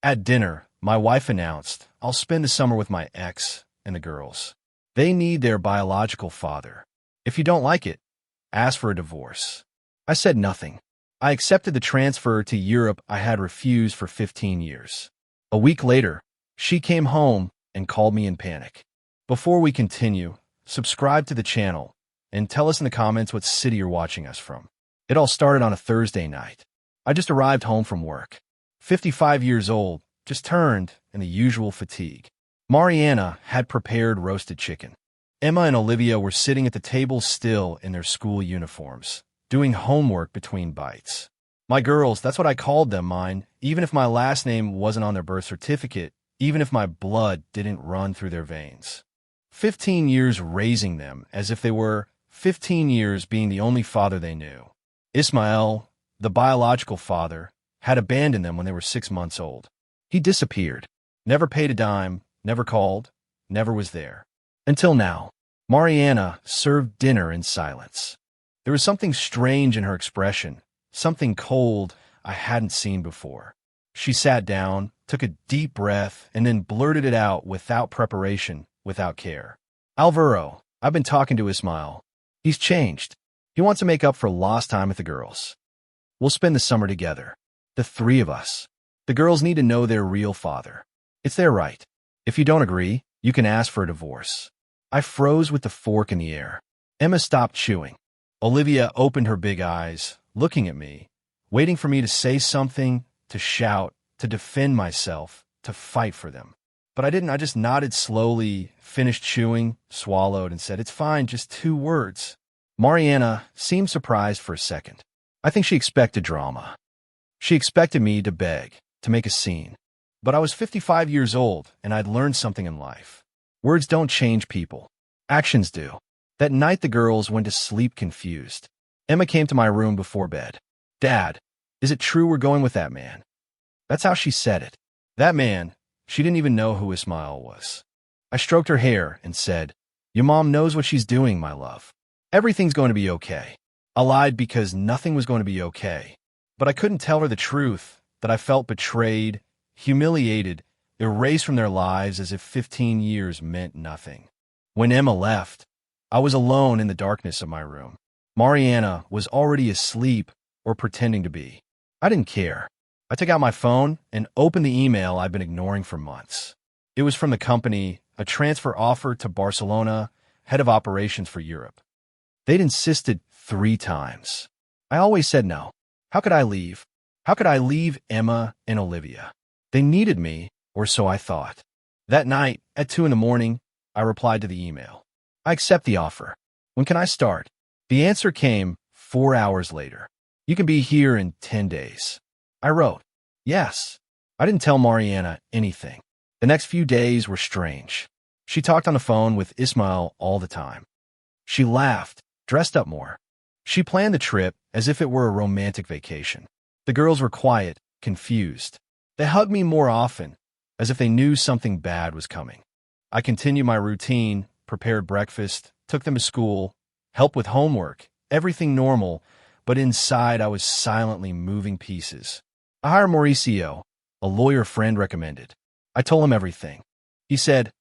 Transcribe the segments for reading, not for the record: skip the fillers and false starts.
At dinner, my wife announced, I'll spend the summer with my ex and the girls. They need their biological father. If you don't like it, ask for a divorce. I said nothing. I accepted the transfer to Europe I had refused for 15 years. A week later, she came home and called me in panic. Before we continue, subscribe to the channel and tell us in the comments what city you're watching us from. It all started on a Thursday night. I just arrived home from work. 55 years old, just turned, and the usual fatigue. Mariana had prepared roasted chicken. Emma and Olivia were sitting at the table still in their school uniforms, doing homework between bites. My girls, that's what I called them, mine, even if my last name wasn't on their birth certificate, even if my blood didn't run through their veins. 15 years raising them as if they were 15 years being the only father they knew. Ismael, the biological father, had abandoned them when they were 6 months old. He disappeared, never paid a dime, never called, never was there. Until now, Mariana served dinner in silence. There was something strange in her expression, something cold I hadn't seen before. She sat down, took a deep breath, and then blurted it out without preparation, without care. Alvaro, I've been talking to Ismael. He's changed. He wants to make up for lost time with the girls. We'll spend the summer together. The three of us. The girls need to know their real father. It's their right. If you don't agree, you can ask for a divorce. I froze with the fork in the air. Emma stopped chewing. Olivia opened her big eyes, looking at me, waiting for me to say something, to shout, to defend myself, to fight for them. But I didn't. I just nodded slowly, finished chewing, swallowed, and said, "It's fine, just 2 words." Mariana seemed surprised for a second. I think she expected drama. She expected me to beg, to make a scene. But I was 55 years old, and I'd learned something in life. Words don't change people. Actions do. That night the girls went to sleep confused. Emma came to my room before bed. "Dad, is it true we're going with that man?" That's how she said it. That man. She didn't even know who Ismael was. I stroked her hair and said, "Your mom knows what she's doing, my love. Everything's going to be okay." I lied because nothing was going to be okay. But I couldn't tell her the truth, that I felt betrayed, humiliated, erased from their lives as if 15 years meant nothing. When Emma left, I was alone in the darkness of my room. Mariana was already asleep or pretending to be. I didn't care. I took out my phone and opened the email I'd been ignoring for months. It was from the company, a transfer offer to Barcelona, head of operations for Europe. They'd insisted 3 times. I always said no. How could I leave? How could I leave Emma and Olivia? They needed me, or so I thought. That night, at 2 in the morning, I replied to the email. "I accept the offer. When can I start?" The answer came 4 hours later. "You can be here in 10 days. I wrote, "Yes." I didn't tell Mariana anything. The next few days were strange. She talked on the phone with Ismael all the time. She laughed, dressed up more. She planned the trip as if it were a romantic vacation. The girls were quiet, confused. They hugged me more often, as if they knew something bad was coming. I continued my routine, prepared breakfast, took them to school, helped with homework, everything normal, but inside I was silently moving pieces. I hired Mauricio, a lawyer friend recommended. I told him everything. He said,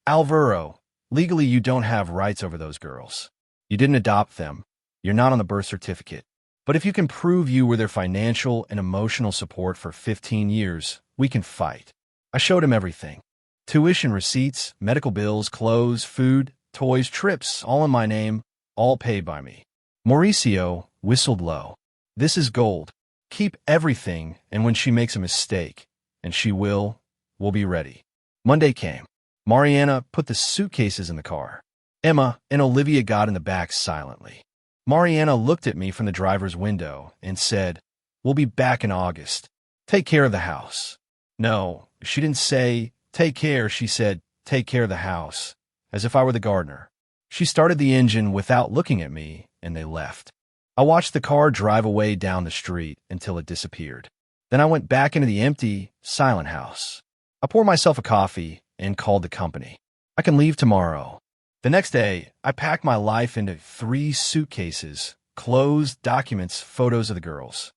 "Alvaro, legally you don't have rights over those girls. You didn't adopt them. You're not on the birth certificate. But if you can prove you were their financial and emotional support for 15 years, we can fight." I showed him everything. Tuition receipts, medical bills, clothes, food, toys, trips, all in my name, all paid by me. Mauricio whistled low. "This is gold. Keep everything, and when she makes a mistake, and she will, we'll be ready." Monday came. Mariana put the suitcases in the car. Emma and Olivia got in the back silently. Mariana looked at me from the driver's window and said, "We'll be back in August. Take care of the house." No, she didn't say, "Take care," she said, "Take care of the house," as if I were the gardener. She started the engine without looking at me, and they left. I watched the car drive away down the street until it disappeared. Then I went back into the empty, silent house. I poured myself a coffee and called the company. "I can leave tomorrow." The next day, I packed my life into 3 suitcases, clothes, documents, photos of the girls.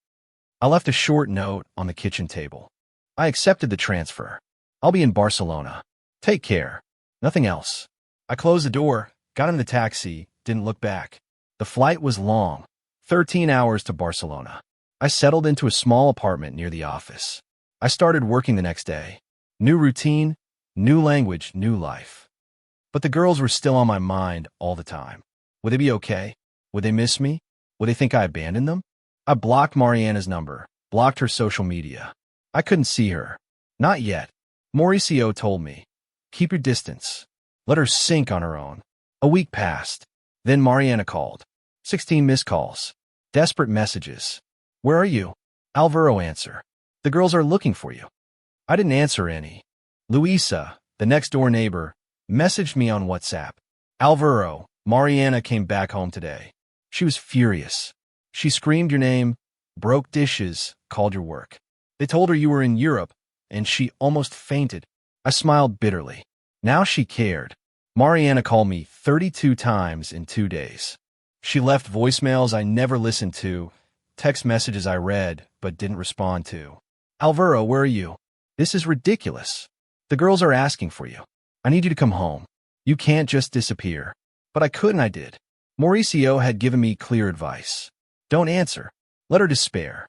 I left a short note on the kitchen table. I accepted the transfer. I'll be in Barcelona. Take care. Nothing else. I closed the door, got in the taxi, didn't look back. The flight was long, 13 hours to Barcelona. I settled into a small apartment near the office. I started working the next day. New routine, new language, new life. But the girls were still on my mind all the time. Would they be okay? Would they miss me? Would they think I abandoned them? I blocked Mariana's number, blocked her social media. I couldn't see her. Not yet. Mauricio told me, keep your distance. Let her sink on her own. A week passed. Then Mariana called. 16 missed calls. Desperate messages. Where are you? Alvaro answer. The girls are looking for you. I didn't answer any. Luisa, the next-door neighbor, messaged me on WhatsApp. Alvaro, Mariana came back home today. She was furious. She screamed your name, broke dishes, called your work. They told her you were in Europe, and she almost fainted. I smiled bitterly. Now she cared. Mariana called me 32 times in 2 days. She left voicemails I never listened to, text messages I read but didn't respond to. Alvaro, where are you? This is ridiculous. The girls are asking for you. I need you to come home. You can't just disappear. But I could and I did. Mauricio had given me clear advice. Don't answer. Let her despair.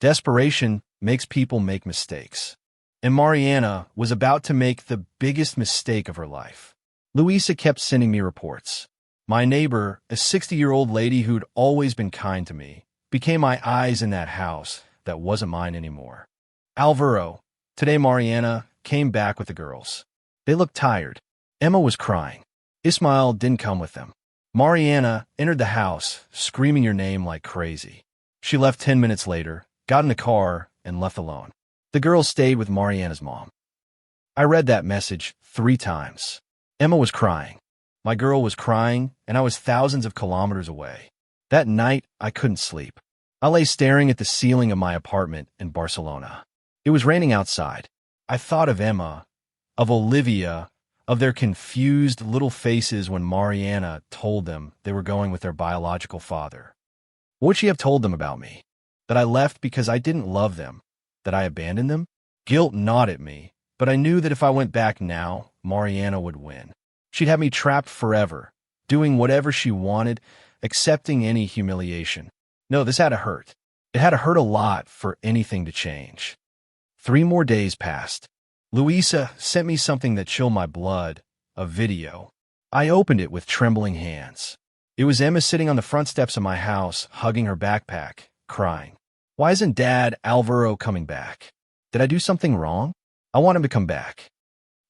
Desperation makes people make mistakes. And Mariana was about to make the biggest mistake of her life. Luisa kept sending me reports. My neighbor, a 60-year-old lady who'd always been kind to me, became my eyes in that house that wasn't mine anymore. Alvaro, today Mariana came back with the girls. They looked tired. Emma was crying. Ismael didn't come with them. Mariana entered the house, screaming your name like crazy. She left 10 minutes later, got in a car, and left alone. The girls stayed with Mariana's mom. I read that message 3 times. Emma was crying. My girl was crying, and I was thousands of kilometers away. That night, I couldn't sleep. I lay staring at the ceiling of my apartment in Barcelona. It was raining outside. I thought of Emma, of Olivia, of their confused little faces when Mariana told them they were going with their biological father. What would she have told them about me? That I left because I didn't love them? That I abandoned them? Guilt gnawed at me, but I knew that if I went back now, Mariana would win. She'd have me trapped forever, doing whatever she wanted, accepting any humiliation. No, this had to hurt. It had to hurt a lot for anything to change. 3 more days passed. Luisa sent me something that chilled my blood, a video. I opened it with trembling hands. It was Emma sitting on the front steps of my house, hugging her backpack, crying. Why isn't Dad Alvaro coming back? Did I do something wrong? I want him to come back.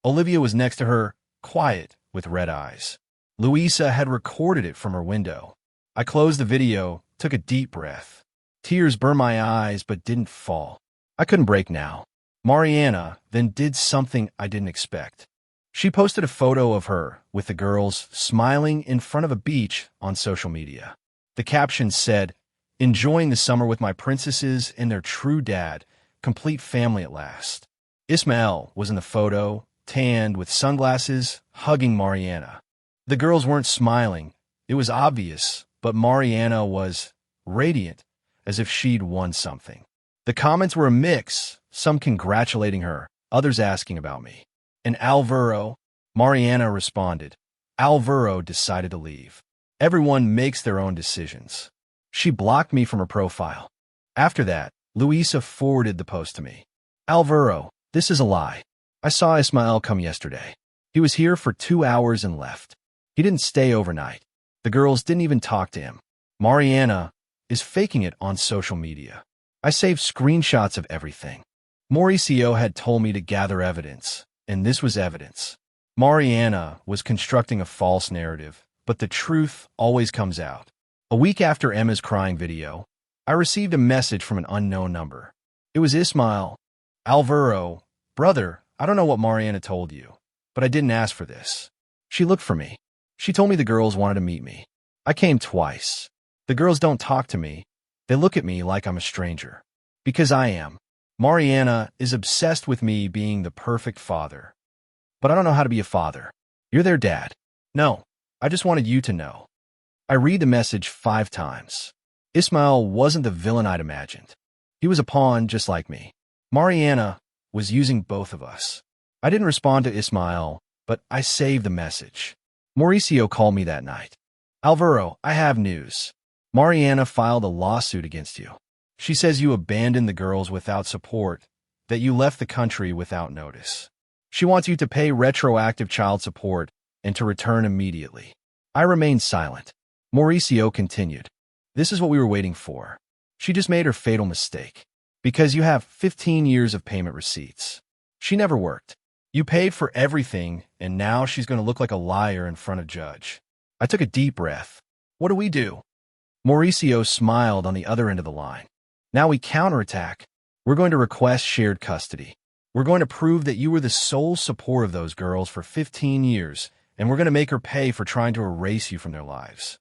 Olivia was next to her, quiet, with red eyes. Luisa had recorded it from her window. I closed the video, took a deep breath. Tears burned my eyes but didn't fall. I couldn't break now. Mariana then did something I didn't expect. She posted a photo of her with the girls smiling in front of a beach on social media. The caption said, "Enjoying the summer with my princesses and their true dad, complete family at last." Ismael was in the photo, tanned with sunglasses, hugging Mariana. The girls weren't smiling. It was obvious, but Mariana was radiant, as if she'd won something. The comments were a mix, some congratulating her, others asking about me. And Alvaro, Mariana responded. Alvaro decided to leave. Everyone makes their own decisions. She blocked me from her profile. After that, Luisa forwarded the post to me. Alvaro, this is a lie. I saw Ismael come yesterday. He was here for 2 hours and left. He didn't stay overnight. The girls didn't even talk to him. Mariana is faking it on social media. I saved screenshots of everything. Mauricio had told me to gather evidence, and this was evidence. Mariana was constructing a false narrative, but the truth always comes out. A week after Emma's crying video, I received a message from an unknown number. It was Ismael. Alvaro, brother, I don't know what Mariana told you, but I didn't ask for this. She looked for me. She told me the girls wanted to meet me. I came twice. The girls don't talk to me. They look at me like I'm a stranger. Because I am. Mariana is obsessed with me being the perfect father. But I don't know how to be a father. You're their dad. No, I just wanted you to know. I read the message 5 times. Ismael wasn't the villain I'd imagined. He was a pawn just like me. Mariana, was using both of us. I didn't respond to Ismael, but I saved the message. Mauricio called me that night. Alvaro, I have news. Mariana filed a lawsuit against you. She says you abandoned the girls without support, that you left the country without notice. She wants you to pay retroactive child support and to return immediately. I remained silent. Mauricio continued. This is what we were waiting for. She just made her fatal mistake. Because you have 15 years of payment receipts. She never worked. You paid for everything, and now she's going to look like a liar in front of judge. I took a deep breath. What do we do? Mauricio smiled on the other end of the line. Now we counterattack. We're going to request shared custody. We're going to prove that you were the sole support of those girls for 15 years, and we're going to make her pay for trying to erase you from their lives.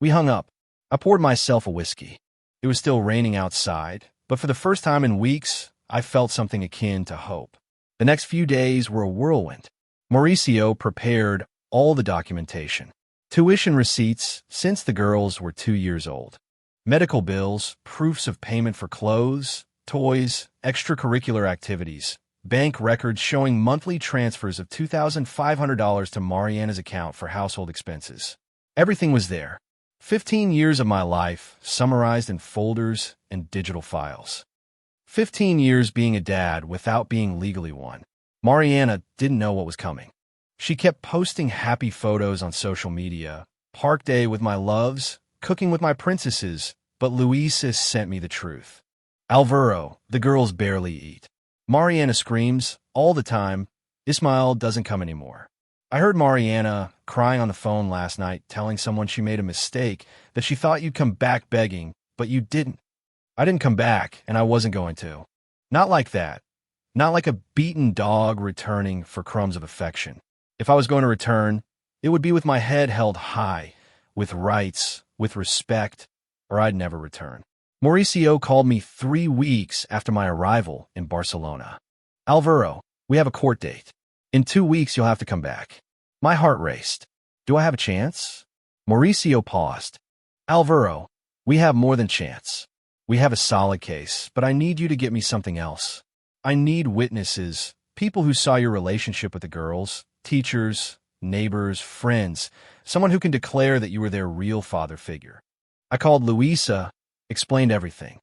We hung up. I poured myself a whiskey. It was still raining outside, but for the first time in weeks, I felt something akin to hope. The next few days were a whirlwind. Mauricio prepared all the documentation. Tuition receipts since the girls were 2 years old. Medical bills, proofs of payment for clothes, toys, extracurricular activities, bank records showing monthly transfers of $2,500 to Mariana's account for household expenses. Everything was there. 15 years of my life summarized in folders and digital files. 15 years being a dad without being legally one. Mariana didn't know what was coming. She kept posting happy photos on social media, park day with my loves, cooking with my princesses, but Luisa sent me the truth. Alvaro, the girls barely eat. Mariana screams all the time, Ismael doesn't come anymore. I heard Mariana crying on the phone last night, telling someone she made a mistake, that she thought you'd come back begging, but you didn't. I didn't come back, and I wasn't going to. Not like that. Not like a beaten dog returning for crumbs of affection. If I was going to return, it would be with my head held high, with rights, with respect, or I'd never return. Mauricio called me 3 weeks after my arrival in Barcelona. Alvaro, we have a court date. In 2 weeks, you'll have to come back. My heart raced. Do I have a chance? Mauricio paused. Alvaro, we have more than chance. We have a solid case, but I need you to get me something else. I need witnesses, people who saw your relationship with the girls, teachers, neighbors, friends, someone who can declare that you were their real father figure. I called Luisa, explained everything.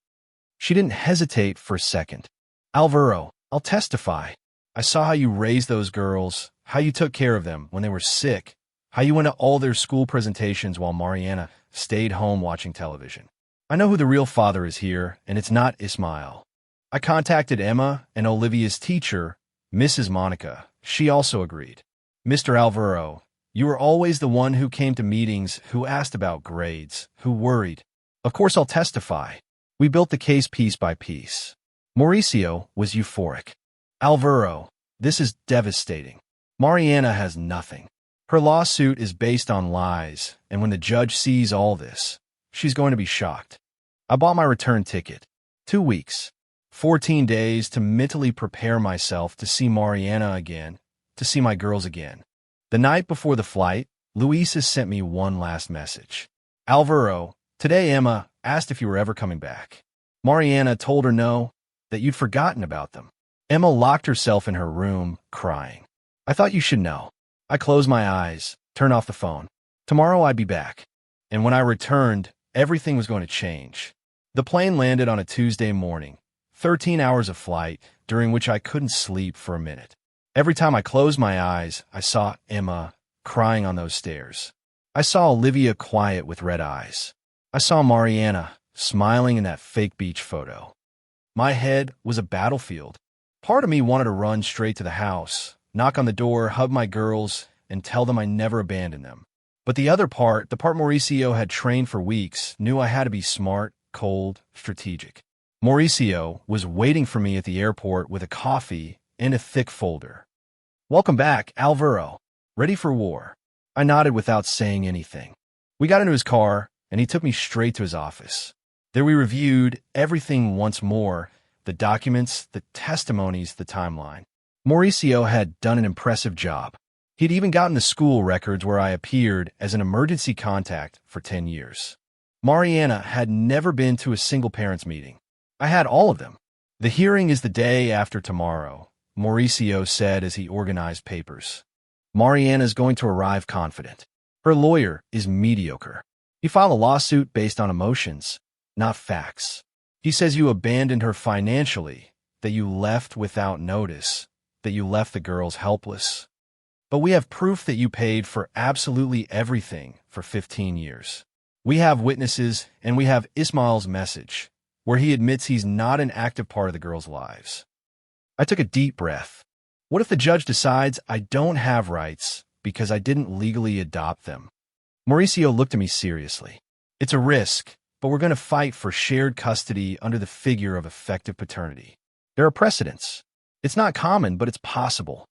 She didn't hesitate for a second. Alvaro, I'll testify. I saw how you raised those girls, how you took care of them when they were sick, how you went to all their school presentations while Mariana stayed home watching television. I know who the real father is here, and it's not Ismael. I contacted Emma and Olivia's teacher, Mrs. Monica. She also agreed. Mr. Alvaro, you were always the one who came to meetings, who asked about grades, who worried. Of course I'll testify. We built the case piece by piece. Mauricio was euphoric. Alvaro, this is devastating. Mariana has nothing. Her lawsuit is based on lies, and when the judge sees all this, she's going to be shocked. I bought my return ticket. 2 weeks. 14 days to mentally prepare myself to see Mariana again, to see my girls again. The night before the flight, Luisa sent me one last message. Alvaro, today Emma asked if you were ever coming back. Mariana told her no, that you'd forgotten about them. Emma locked herself in her room, crying. I thought you should know. I closed my eyes, turned off the phone. Tomorrow I'd be back. And when I returned, everything was going to change. The plane landed on a Tuesday morning. 13 hours of flight, during which I couldn't sleep for a minute. Every time I closed my eyes, I saw Emma crying on those stairs. I saw Olivia quiet with red eyes. I saw Mariana smiling in that fake beach photo. My head was a battlefield. Part of me wanted to run straight to the house, knock on the door, hug my girls, and tell them I never abandoned them. But the other part, the part Mauricio had trained for weeks, knew I had to be smart, cold, strategic. Mauricio was waiting for me at the airport with a coffee and a thick folder. Welcome back, Alvaro. Ready for war? I nodded without saying anything. We got into his car, and he took me straight to his office. There we reviewed everything once more, the documents, the testimonies, the timeline. Mauricio had done an impressive job. He'd even gotten the school records where I appeared as an emergency contact for 10 years. Mariana had never been to a single parents' meeting. I had all of them. The hearing is the day after tomorrow, Mauricio said as he organized papers. Mariana is going to arrive confident. Her lawyer is mediocre. He filed a lawsuit based on emotions, not facts. He says you abandoned her financially, that you left without notice, that you left the girls helpless. But we have proof that you paid for absolutely everything for 15 years. We have witnesses, and we have Ismail's message, where he admits he's not an active part of the girls' lives. I took a deep breath. What if the judge decides I don't have rights because I didn't legally adopt them? Mauricio looked at me seriously. It's a risk, but we're going to fight for shared custody under the figure of effective paternity. There are precedents. It's not common, but it's possible.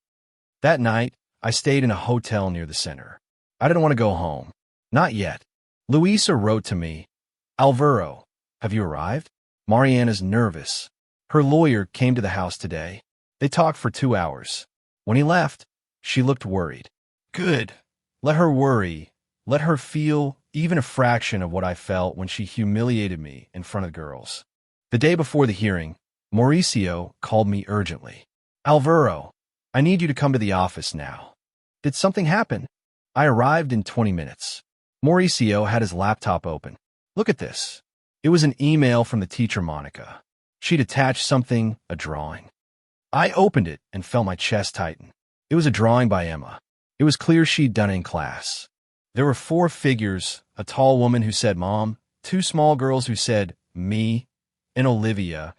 That night, I stayed in a hotel near the center. I didn't want to go home. Not yet. Luisa wrote to me, "Alvaro, have you arrived?" Mariana's nervous. Her lawyer came to the house today. They talked for 2 hours. When he left, she looked worried. Good. Let her worry. Let her feel even a fraction of what I felt when she humiliated me in front of the girls. The day before the hearing, Mauricio called me urgently. "Alvaro, I need you to come to the office now." Did something happen? I arrived in 20 minutes. Mauricio had his laptop open. Look at this. It was an email from the teacher, Monica. She'd attached something, a drawing. I opened it and felt my chest tighten. It was a drawing by Emma. It was clear she'd done it in class. There were 4 figures, a tall woman who said Mom, 2 small girls who said me, and Olivia,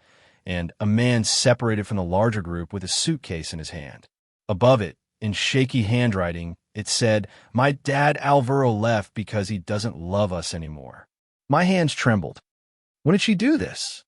and a man separated from the larger group with a suitcase in his hand. Above it, in shaky handwriting, it said, "My dad Alvaro left because he doesn't love us anymore." My hands trembled. When did she do this?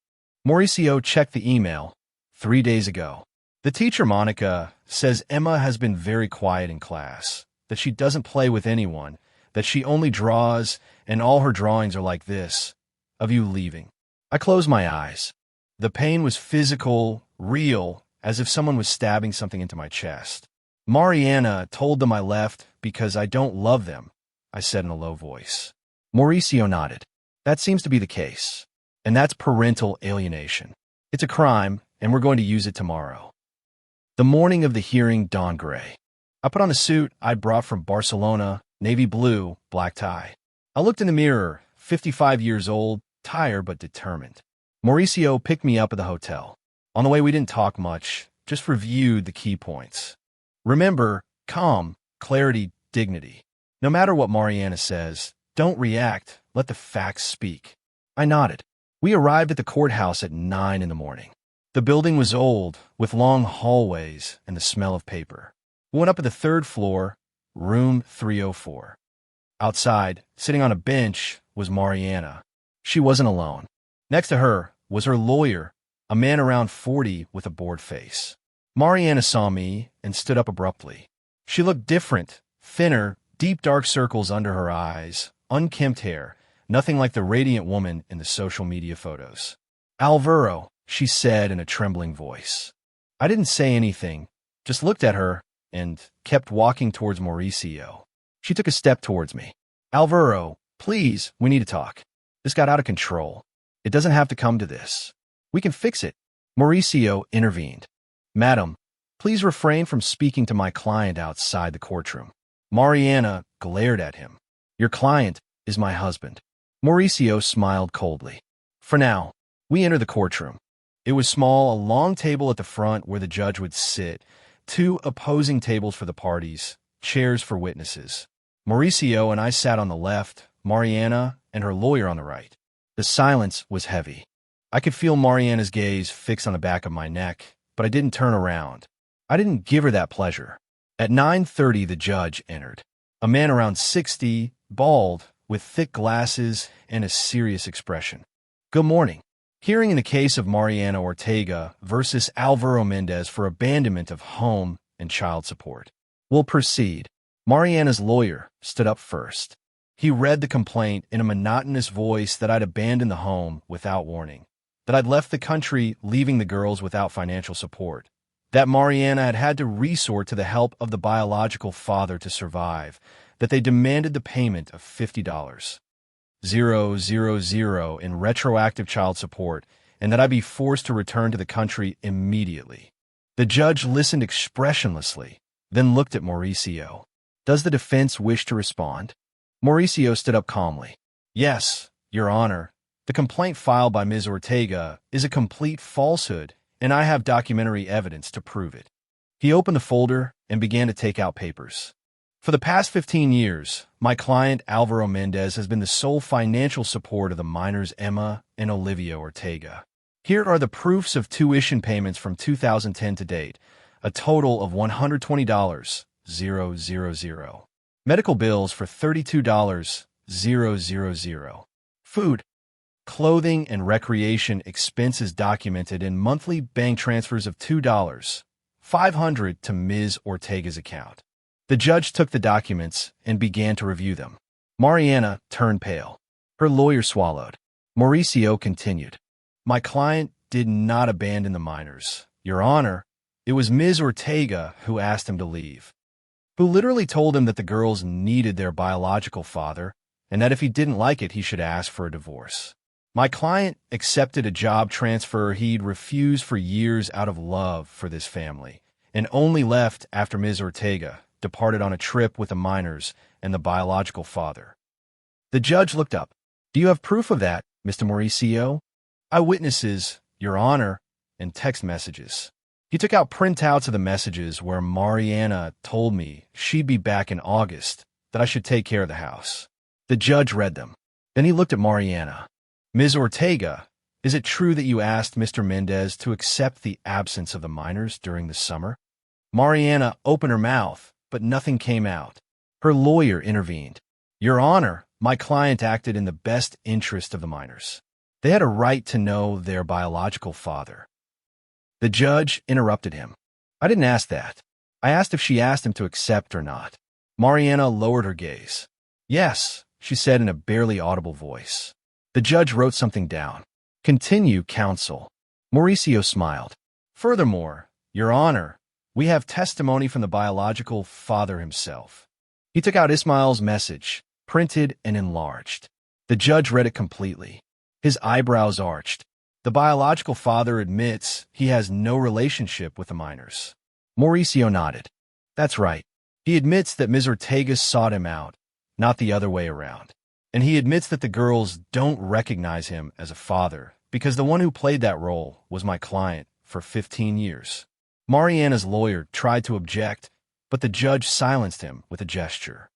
Mauricio checked the email 3 days ago. The teacher, Monica, says Emma has been very quiet in class, that she doesn't play with anyone, that she only draws, and all her drawings are like this, of you leaving. I closed my eyes. The pain was physical, real, as if someone was stabbing something into my chest. Mariana told them I left because I don't love them, I said in a low voice. Mauricio nodded. That seems to be the case. And that's parental alienation. It's a crime, and we're going to use it tomorrow. The morning of the hearing dawned gray. I put on a suit I'd brought from Barcelona, navy blue, black tie. I looked in the mirror, 55 years old, tired but determined. Mauricio picked me up at the hotel. On the way, we didn't talk much, just reviewed the key points. Remember, calm, clarity, dignity. No matter what Mariana says, don't react, let the facts speak. I nodded. We arrived at the courthouse at 9 in the morning. The building was old, with long hallways and the smell of paper. We went up to the 3rd floor, room 304. Outside, sitting on a bench, was Mariana. She wasn't alone. Next to her was her lawyer, a man around 40 with a bored face. Mariana saw me and stood up abruptly. She looked different, thinner, deep dark circles under her eyes, unkempt hair, nothing like the radiant woman in the social media photos. "Alvaro," she said in a trembling voice. I didn't say anything, just looked at her and kept walking towards Mauricio. She took a step towards me. "Alvaro, please, we need to talk. This got out of control. It doesn't have to come to this. We can fix it." Mauricio intervened. "Madam, please refrain from speaking to my client outside the courtroom." Mariana glared at him. "Your client is my husband." Mauricio smiled coldly. For now, we entered the courtroom. It was small, a long table at the front where the judge would sit, 2 opposing tables for the parties, chairs for witnesses. Mauricio and I sat on the left, Mariana and her lawyer on the right. The silence was heavy. I could feel Mariana's gaze fixed on the back of my neck, but I didn't turn around. I didn't give her that pleasure. At 9:30, the judge entered. A man around 60, bald, with thick glasses and a serious expression. "Good morning. Hearing in the case of Mariana Ortega versus Alvaro Mendez for abandonment of home and child support. We'll proceed." Mariana's lawyer stood up first. He read the complaint in a monotonous voice that I'd abandoned the home without warning, that I'd left the country leaving the girls without financial support, that Mariana had had to resort to the help of the biological father to survive, that they demanded the payment of $50,000 in retroactive child support, and that I be forced to return to the country immediately. The judge listened expressionlessly, then looked at Mauricio. Does the defense wish to respond? Mauricio stood up calmly. Yes, Your Honor. The complaint filed by Ms. Ortega is a complete falsehood, and I have documentary evidence to prove it. He opened the folder and began to take out papers. For the past 15 years, my client Alvaro Mendez has been the sole financial support of the minors Emma and Olivia Ortega. Here are the proofs of tuition payments from 2010 to date, a total of $120,000. Medical bills for $32,000. Food, clothing, and recreation expenses documented in monthly bank transfers of $2,500 to Ms. Ortega's account. The judge took the documents and began to review them. Mariana turned pale. Her lawyer swallowed. Mauricio continued. My client did not abandon the minors. Your Honor, it was Ms. Ortega who asked him to leave, who literally told him that the girls needed their biological father and that if he didn't like it, he should ask for a divorce. My client accepted a job transfer he'd refused for years out of love for this family and only left after Ms. Ortega departed on a trip with the minors and the biological father. The judge looked up. Do you have proof of that, Mr. Mauricio? Eyewitnesses, Your Honor, and text messages. He took out printouts of the messages where Mariana told me she'd be back in August, that I should take care of the house. The judge read them. Then he looked at Mariana. Ms. Ortega, is it true that you asked Mr. Mendez to accept the absence of the minors during the summer? Mariana opened her mouth, but nothing came out. Her lawyer intervened. Your Honor, my client acted in the best interest of the minors. They had a right to know their biological father. The judge interrupted him. I didn't ask that. I asked if she asked him to accept or not. Mariana lowered her gaze. Yes, she said in a barely audible voice. The judge wrote something down. Continue, counsel. Mauricio smiled. Furthermore, Your Honor, we have testimony from the biological father himself. He took out Ismael's message, printed and enlarged. The judge read it completely. His eyebrows arched. The biological father admits he has no relationship with the minors. Mauricio nodded. That's right. He admits that Ms. Ortega sought him out, not the other way around. And he admits that the girls don't recognize him as a father because the one who played that role was my client for 15 years. Mariana's lawyer tried to object, but the judge silenced him with a gesture.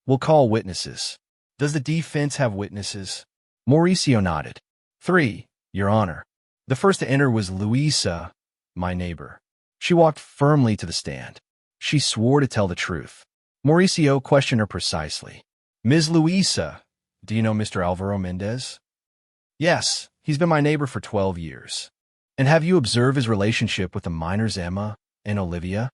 We'll call witnesses. Does the defense have witnesses? Mauricio nodded. 3, Your Honor. The first to enter was Luisa, my neighbor. She walked firmly to the stand. She swore to tell the truth. Mauricio questioned her precisely. Ms. Luisa, do you know Mr. Alvaro Mendez? Yes, he's been my neighbor for 12 years. And have you observed his relationship with the minors Emma and Olivia?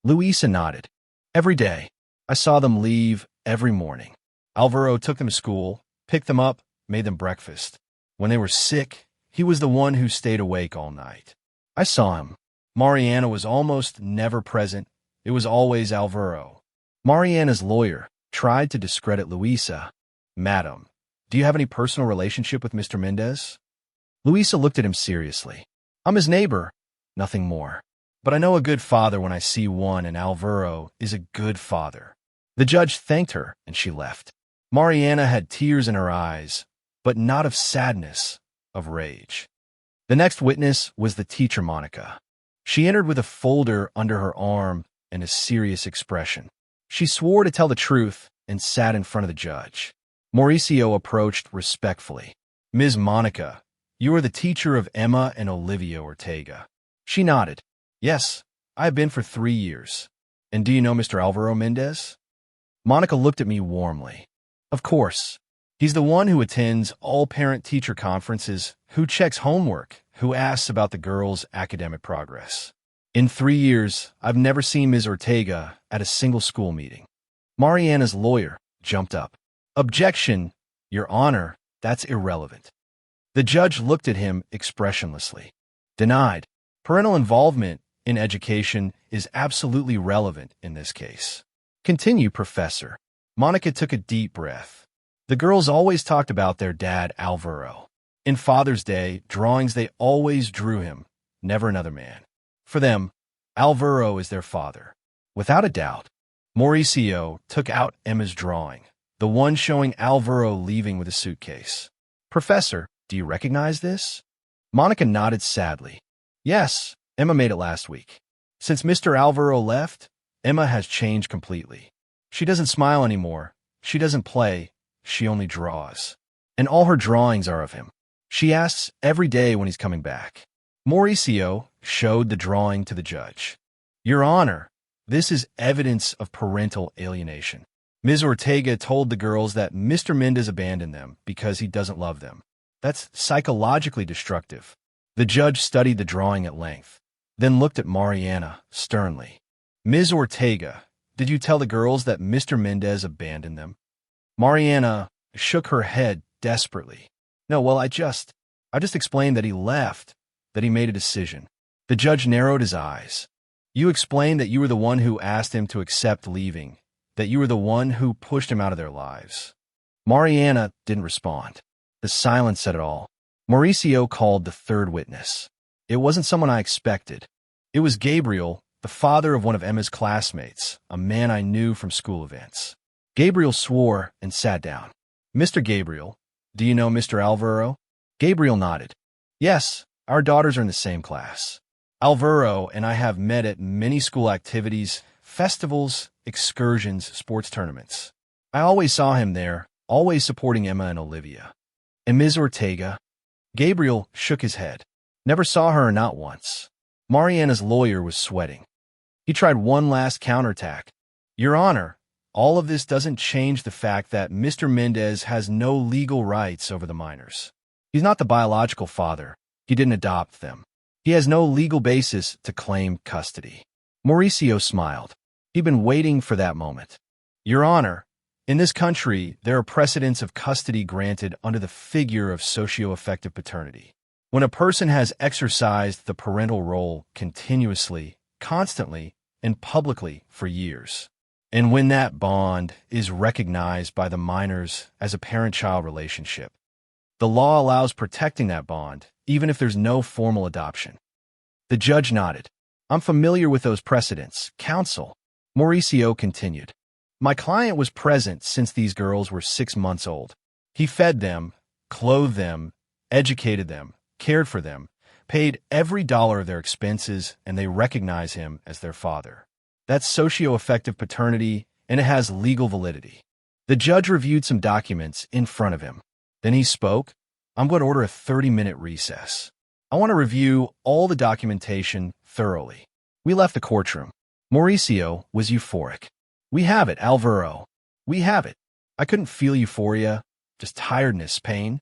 Luisa nodded. Every day. I saw them leave every morning. Alvaro took them to school, picked them up, made them breakfast. When they were sick, he was the one who stayed awake all night. I saw him. Mariana was almost never present. It was always Alvaro. Mariana's lawyer tried to discredit Luisa. Madam, do you have any personal relationship with Mr. Mendez? Luisa looked at him seriously. I'm his neighbor, nothing more. But I know a good father when I see one, and Alvaro is a good father. The judge thanked her, and she left. Mariana had tears in her eyes, but not of sadness, of rage. The next witness was the teacher, Monica. She entered with a folder under her arm and a serious expression. She swore to tell the truth and sat in front of the judge. Mauricio approached respectfully. Ms. Monica, you are the teacher of Emma and Olivia Ortega. She nodded. Yes, I have been for 3 years. And do you know Mr. Alvaro Mendez? Monica looked at me warmly. Of course. He's the one who attends all parent-teacher conferences, who checks homework, who asks about the girls' academic progress. In 3 years, I've never seen Ms. Ortega at a single school meeting. Mariana's lawyer jumped up. Objection, Your Honor, that's irrelevant. The judge looked at him expressionlessly. Denied. Parental involvement in education is absolutely relevant in this case. Continue, Professor. Monica took a deep breath. The girls always talked about their dad, Alvaro. In Father's Day drawings, they always drew him, never another man. For them, Alvaro is their father. Without a doubt, Mauricio took out Emma's drawing, the one showing Alvaro leaving with a suitcase. Professor, do you recognize this? Monica nodded sadly. Yes, Emma made it last week. Since Mr. Alvaro left, Emma has changed completely. She doesn't smile anymore. She doesn't play. She only draws. And all her drawings are of him. She asks every day when he's coming back. Mauricio showed the drawing to the judge. Your Honor, this is evidence of parental alienation. Ms. Ortega told the girls that Mr. Mendez abandoned them because he doesn't love them. That's psychologically destructive. The judge studied the drawing at length, then looked at Mariana sternly. Ms. Ortega, did you tell the girls that Mr. Mendez abandoned them? Mariana shook her head desperately. No, well, I just explained that he left, that he made a decision. The judge narrowed his eyes. You explained that you were the one who asked him to accept leaving, that you were the one who pushed him out of their lives. Mariana didn't respond. The silence said it all. Mauricio called the third witness. It wasn't someone I expected. It was Gabriel, the father of one of Emma's classmates, a man I knew from school events. Gabriel swore and sat down. Mr. Gabriel, do you know Mr. Alvaro? Gabriel nodded. Yes, our daughters are in the same class. Alvaro and I have met at many school activities, festivals, excursions, sports tournaments. I always saw him there, always supporting Emma and Olivia. And Ms. Ortega? Gabriel shook his head. Never saw her, not once. Mariana's lawyer was sweating. He tried one last counterattack. Your Honor, all of this doesn't change the fact that Mr. Mendez has no legal rights over the minors. He's not the biological father. He didn't adopt them. He has no legal basis to claim custody. Mauricio smiled. He'd been waiting for that moment. Your Honor, in this country, there are precedents of custody granted under the figure of socio-affective paternity. When a person has exercised the parental role continuously, constantly, and publicly for years, and when that bond is recognized by the minors as a parent-child relationship, the law allows protecting that bond, even if there's no formal adoption. The judge nodded. I'm familiar with those precedents, counsel. Mauricio continued. My client was present since these girls were 6 months old. He fed them, clothed them, educated them, cared for them, paid every dollar of their expenses, and they recognize him as their father. That's socio-affective paternity, and it has legal validity. The judge reviewed some documents in front of him. Then he spoke. I'm going to order a 30-minute recess. I want to review all the documentation thoroughly. We left the courtroom. Mauricio was euphoric. We have it, Alvaro. We have it. I couldn't feel euphoria, just tiredness, pain.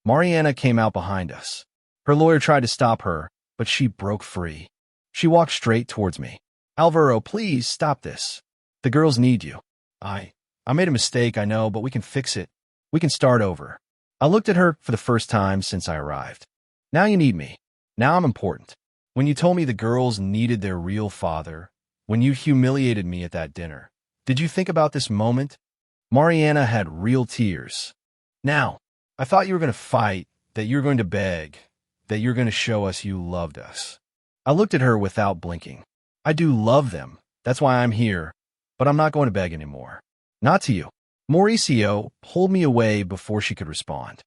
Mariana came out behind us. Her lawyer tried to stop her, but she broke free. She walked straight towards me. Alvaro, please stop this. The girls need you. I made a mistake, I know, but we can fix it. We can start over. I looked at her for the first time since I arrived. Now you need me. Now I'm important. When you told me the girls needed their real father, when you humiliated me at that dinner, did you think about this moment? Mariana had real tears. Now, I thought you were going to fight, that you were going to beg, that you're going to show us you loved us. I looked at her without blinking. I do love them. That's why I'm here. But I'm not going to beg anymore. Not to you. Mauricio pulled me away before she could respond.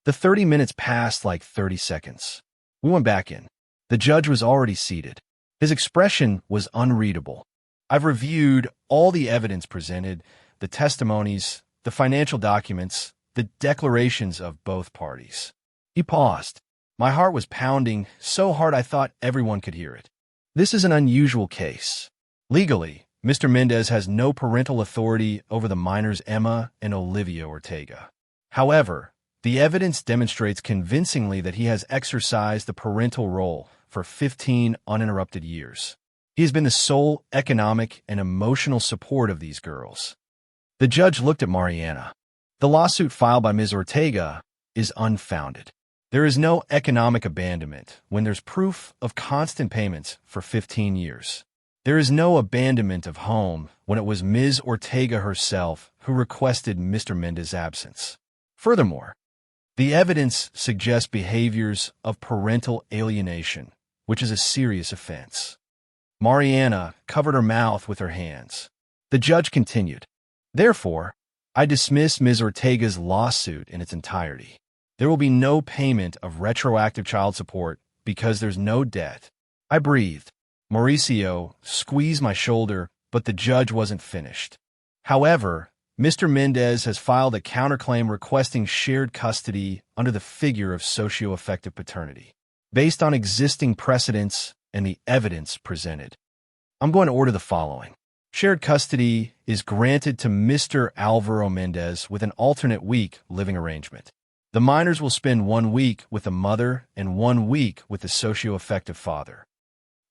The 30 minutes passed like 30 seconds. We went back in. The judge was already seated. His expression was unreadable. I've reviewed all the evidence presented, the testimonies, the financial documents, the declarations of both parties. He paused. My heart was pounding so hard I thought everyone could hear it. This is an unusual case. Legally, Mr. Mendez has no parental authority over the minors Emma and Olivia Ortega. However, the evidence demonstrates convincingly that he has exercised the parental role for 15 uninterrupted years. He has been the sole economic and emotional support of these girls. The judge looked at Mariana. The lawsuit filed by Ms. Ortega is unfounded. There is no economic abandonment when there's proof of constant payments for 15 years. There is no abandonment of home when it was Ms. Ortega herself who requested Mr. Mendez's absence. Furthermore, The evidence suggests behaviors of parental alienation, which is a serious offense. Mariana covered her mouth with her hands. The judge continued. Therefore, I dismiss Ms. Ortega's lawsuit in its entirety. There will be no payment of retroactive child support because there's no debt. I breathed. Mauricio squeezed my shoulder, but the judge wasn't finished. However, Mr. Mendez has filed a counterclaim requesting shared custody under the figure of socio-affective paternity, based on existing precedents and the evidence presented. I'm going to order the following. Shared custody is granted to Mr. Alvaro Mendez with an alternate week living arrangement. The minors will spend 1 week with the mother and 1 week with the socio-affective father.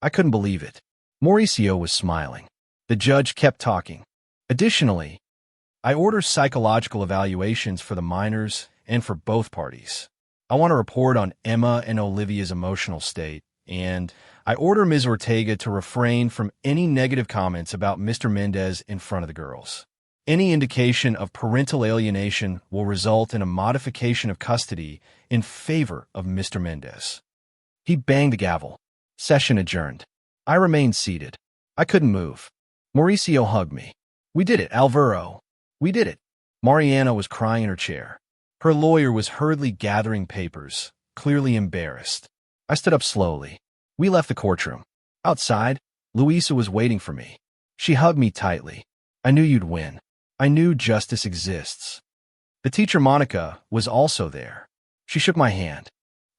I couldn't believe it. Mauricio was smiling. The judge kept talking. Additionally, I order psychological evaluations for the minors and for both parties. I want a report on Emma and Olivia's emotional state, and I order Ms. Ortega to refrain from any negative comments about Mr. Mendez in front of the girls. Any indication of parental alienation will result in a modification of custody in favor of Mr. Mendez. He banged the gavel. Session adjourned. I remained seated. I couldn't move. Mauricio hugged me. We did it, Alvaro. We did it. Mariana was crying in her chair. Her lawyer was hurriedly gathering papers, clearly embarrassed. I stood up slowly. We left the courtroom. Outside, Luisa was waiting for me. She hugged me tightly. I knew you'd win. I knew justice exists. The teacher, Monica, was also there. She shook my hand.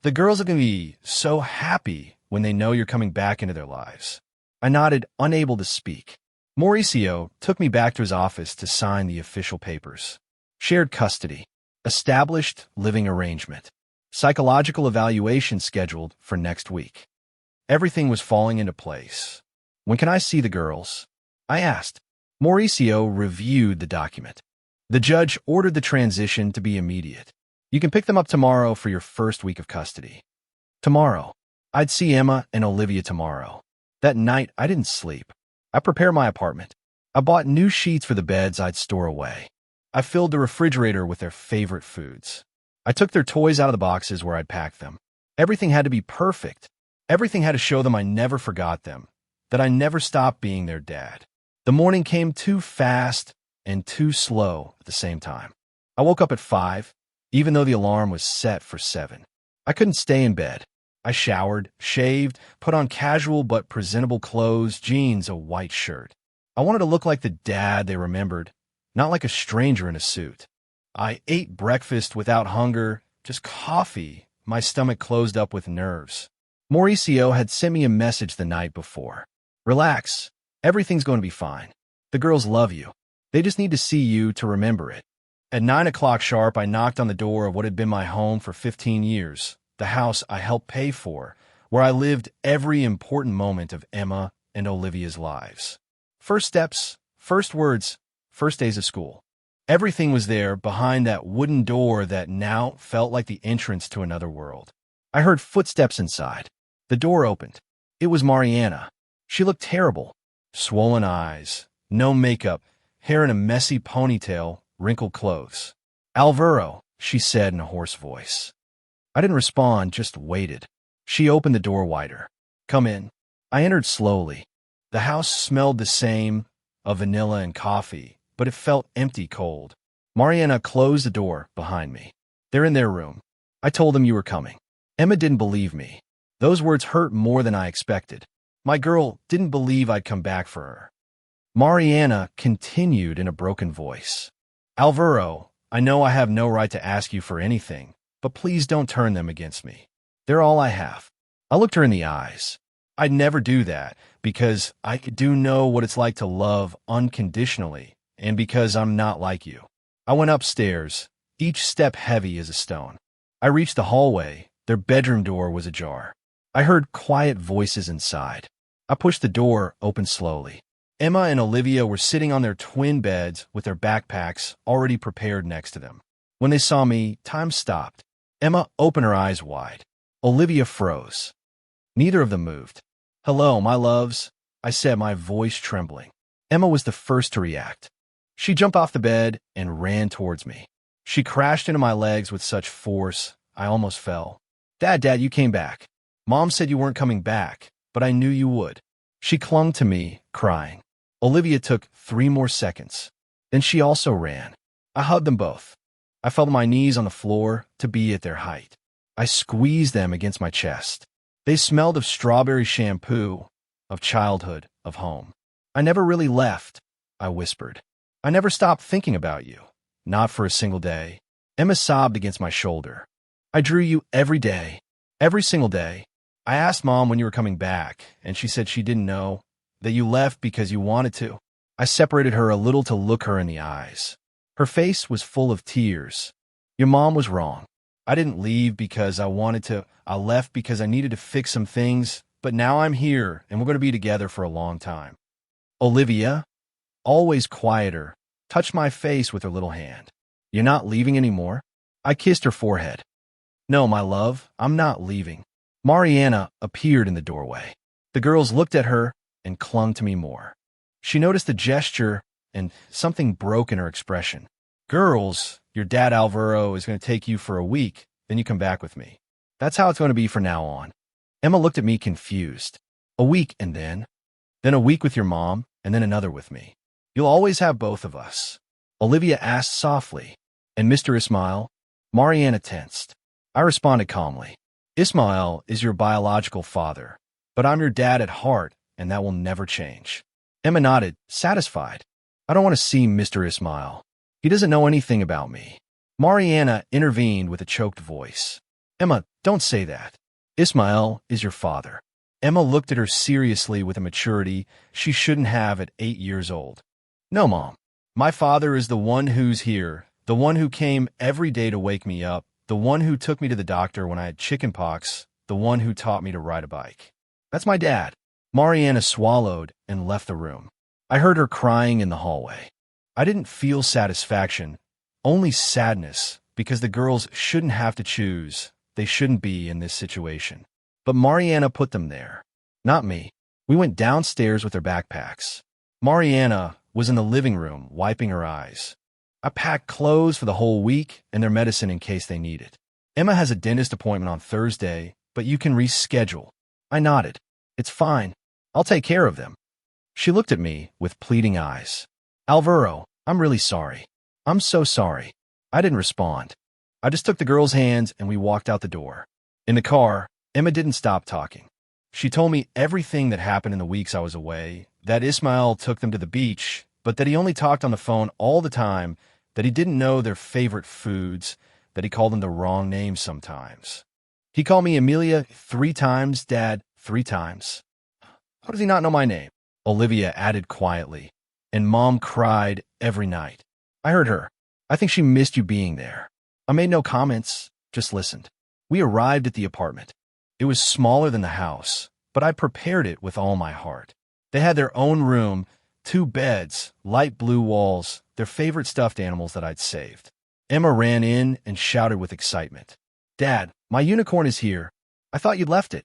The girls are going to be so happy when they know you're coming back into their lives. I nodded, unable to speak. Mauricio took me back to his office to sign the official papers. Shared custody. Established living arrangement. Psychological evaluation scheduled for next week. Everything was falling into place. When can I see the girls? I asked. Mauricio reviewed the document. The judge ordered the transition to be immediate. You can pick them up tomorrow for your first week of custody. Tomorrow. I'd see Emma and Olivia tomorrow. That night, I didn't sleep. I prepared my apartment. I bought new sheets for the beds I'd store away. I filled the refrigerator with their favorite foods. I took their toys out of the boxes where I'd packed them. Everything had to be perfect. Everything had to show them I never forgot them, that I never stopped being their dad. The morning came too fast and too slow at the same time. I woke up at 5, even though the alarm was set for 7. I couldn't stay in bed. I showered, shaved, put on casual but presentable clothes, jeans, a white shirt. I wanted to look like the dad they remembered, not like a stranger in a suit. I ate breakfast without hunger, just coffee. My stomach closed up with nerves. Mauricio had sent me a message the night before. Relax. Everything's going to be fine. The girls love you. They just need to see you to remember it. At 9 o'clock sharp, I knocked on the door of what had been my home for 15 years, the house I helped pay for, where I lived every important moment of Emma and Olivia's lives. First steps, first words, first days of school. Everything was there behind that wooden door that now felt like the entrance to another world. I heard footsteps inside. The door opened. It was Mariana. She looked terrible. Swollen eyes, no makeup, hair in a messy ponytail, wrinkled clothes. Alvaro, she said in a hoarse voice. I didn't respond, just waited. She opened the door wider. Come in. I entered slowly. The house smelled the same, of vanilla and coffee, but it felt empty cold. Mariana closed the door behind me. They're in their room. I told them you were coming. Emma didn't believe me. Those words hurt more than I expected. My girl didn't believe I'd come back for her. Mariana continued in a broken voice. Alvaro, I know I have no right to ask you for anything, but please don't turn them against me. They're all I have. I looked her in the eyes. I'd never do that because I do know what it's like to love unconditionally and because I'm not like you. I went upstairs, each step heavy as a stone. I reached the hallway. Their bedroom door was ajar. I heard quiet voices inside. I pushed the door open slowly. Emma and Olivia were sitting on their twin beds with their backpacks already prepared next to them. When they saw me, time stopped. Emma opened her eyes wide. Olivia froze. Neither of them moved. Hello, my loves, I said, my voice trembling. Emma was the first to react. She jumped off the bed and ran towards me. She crashed into my legs with such force, I almost fell. Dad, you came back. Mom said you weren't coming back, but I knew you would. She clung to me, crying. Olivia took 3 more seconds. Then she also ran. I hugged them both. I fell to my knees on the floor to be at their height. I squeezed them against my chest. They smelled of strawberry shampoo, of childhood, of home. I never really left, I whispered. I never stopped thinking about you. Not for a single day. Emma sobbed against my shoulder. I drew you every day. Every single day. I asked Mom when you were coming back, and she said she didn't know, that you left because you wanted to. I separated her a little to look her in the eyes. Her face was full of tears. Your mom was wrong. I didn't leave because I wanted to. I left because I needed to fix some things, but now I'm here, and we're going to be together for a long time. Olivia, always quieter, touched my face with her little hand. You're not leaving anymore? I kissed her forehead. No, my love, I'm not leaving. Mariana appeared in the doorway. The girls looked at her and clung to me more. She noticed the gesture and something broke in her expression. Girls, your dad Alvaro is going to take you for a week, then you come back with me. That's how it's going to be from now on. Emma looked at me confused. A week and then a week with your mom, and then another with me. You'll always have both of us. Olivia asked softly. And Mr. Ismail? Mariana tensed. I responded calmly. Ismail is your biological father, but I'm your dad at heart, and that will never change. Emma nodded, satisfied. I don't want to see Mr. Ismail. He doesn't know anything about me. Mariana intervened with a choked voice. Emma, don't say that. Ismail is your father. Emma looked at her seriously with a maturity she shouldn't have at 8 years old. No, Mom. My father is the one who's here, the one who came every day to wake me up, the one who took me to the doctor when I had chickenpox, the one who taught me to ride a bike. That's my dad. Mariana swallowed and left the room. I heard her crying in the hallway. I didn't feel satisfaction, only sadness, because the girls shouldn't have to choose. They shouldn't be in this situation. But Mariana put them there, not me. We went downstairs with their backpacks. Mariana was in the living room, wiping her eyes. I packed clothes for the whole week and their medicine in case they need it. Emma has a dentist appointment on Thursday, but you can reschedule. I nodded. It's fine. I'll take care of them. She looked at me with pleading eyes. Alvaro, I'm really sorry. I'm so sorry. I didn't respond. I just took the girls' hands and we walked out the door. In the car, Emma didn't stop talking. She told me everything that happened in the weeks I was away, that Ismail took them to the beach, but that he only talked on the phone all the time, that he didn't know their favorite foods, that he called them the wrong names sometimes. He called me Amelia 3 times, Dad 3 times. How does he not know my name? Olivia added quietly, and Mom cried every night. I heard her. I think she missed you being there. I made no comments, just listened. We arrived at the apartment. It was smaller than the house, but I prepared it with all my heart. They had their own room, 2 beds, light blue walls, their favorite stuffed animals that I'd saved. Emma ran in and shouted with excitement. Dad, my unicorn is here. I thought you'd left it.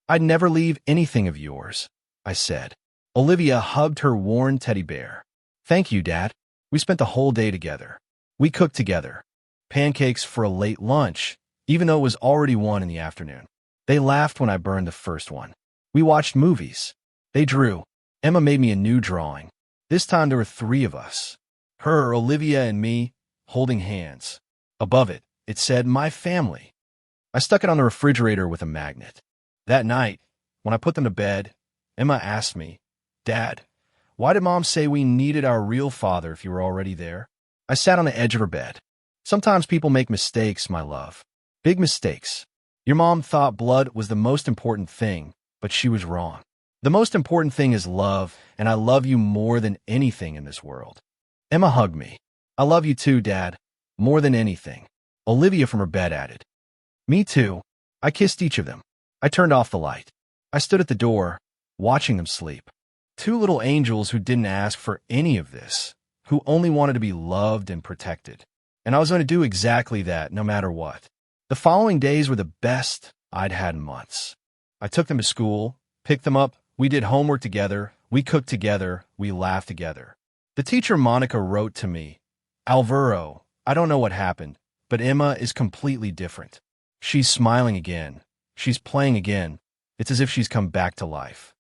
I'd never leave anything of yours, I said. Olivia hugged her worn teddy bear. Thank you, Dad. We spent the whole day together. We cooked together. Pancakes for a late lunch, even though it was already 1 in the afternoon. They laughed when I burned the first one. We watched movies. They drew. Emma made me a new drawing. This time there were 3 of us. Her, Olivia, and me, holding hands. Above it, it said, My family. I stuck it on the refrigerator with a magnet. That night, when I put them to bed, Emma asked me, Dad, why did Mom say we needed our real father if you were already there? I sat on the edge of her bed. Sometimes people make mistakes, my love. Big mistakes. Your mom thought blood was the most important thing, but she was wrong. The most important thing is love, and I love you more than anything in this world. Emma hugged me. I love you too, Dad. More than anything. Olivia from her bed added. Me too. I kissed each of them. I turned off the light. I stood at the door, watching them sleep. 2 little angels who didn't ask for any of this, who only wanted to be loved and protected. And I was going to do exactly that, no matter what. The following days were the best I'd had in months. I took them to school, picked them up, we did homework together, we cooked together, we laughed together. The teacher Monica wrote to me, Alvaro, I don't know what happened, but Emma is completely different. She's smiling again. She's playing again. It's as if she's come back to life.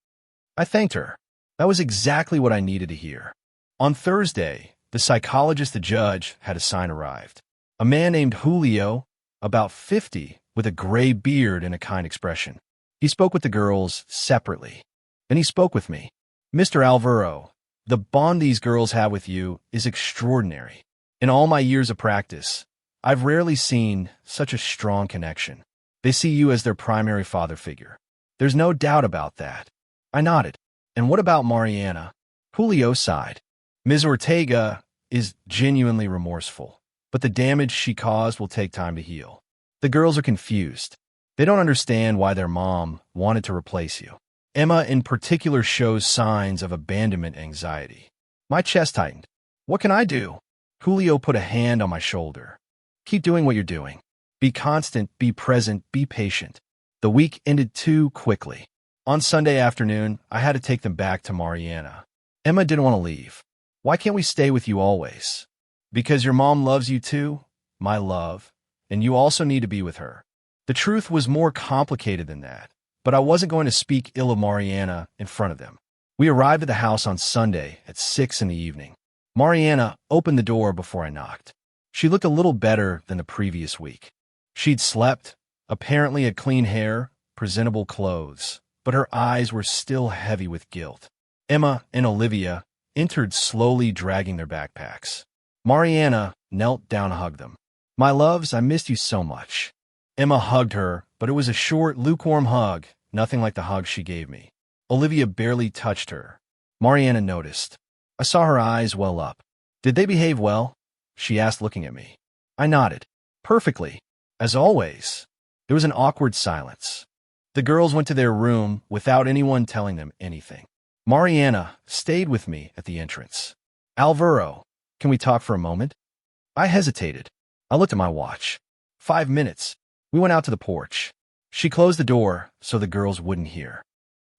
I thanked her. That was exactly what I needed to hear. On Thursday, the psychologist the judge had a sign arrived. A man named Julio, about 50, with a gray beard and a kind expression. He spoke with the girls separately. Then he spoke with me. Mr. Alvaro, the bond these girls have with you is extraordinary. In all my years of practice, I've rarely seen such a strong connection. They see you as their primary father figure. There's no doubt about that. I nodded. And what about Mariana? Julio sighed. Ms. Ortega is genuinely remorseful, but the damage she caused will take time to heal. The girls are confused. They don't understand why their mom wanted to replace you. Emma in particular shows signs of abandonment anxiety. My chest tightened. What can I do? Julio put a hand on my shoulder. Keep doing what you're doing. Be constant, be present, be patient. The week ended too quickly. On Sunday afternoon, I had to take them back to Mariana. Emma didn't want to leave. Why can't we stay with you always? Because your mom loves you too, my love, and you also need to be with her. The truth was more complicated than that, but I wasn't going to speak ill of Mariana in front of them. We arrived at the house on Sunday at 6 in the evening. Mariana opened the door before I knocked. She looked a little better than the previous week. She'd slept, apparently had clean hair, presentable clothes, but her eyes were still heavy with guilt. Emma and Olivia entered slowly, dragging their backpacks. Mariana knelt down to hug them. My loves, I missed you so much. Emma hugged her, but it was a short, lukewarm hug, nothing like the hug she gave me. Olivia barely touched her. Mariana noticed. I saw her eyes well up. Did they behave well? She asked, looking at me. I nodded. Perfectly. As always. There was an awkward silence. The girls went to their room without anyone telling them anything. Mariana stayed with me at the entrance. Alvaro, can we talk for a moment? I hesitated. I looked at my watch. 5 minutes. We went out to the porch. She closed the door so the girls wouldn't hear.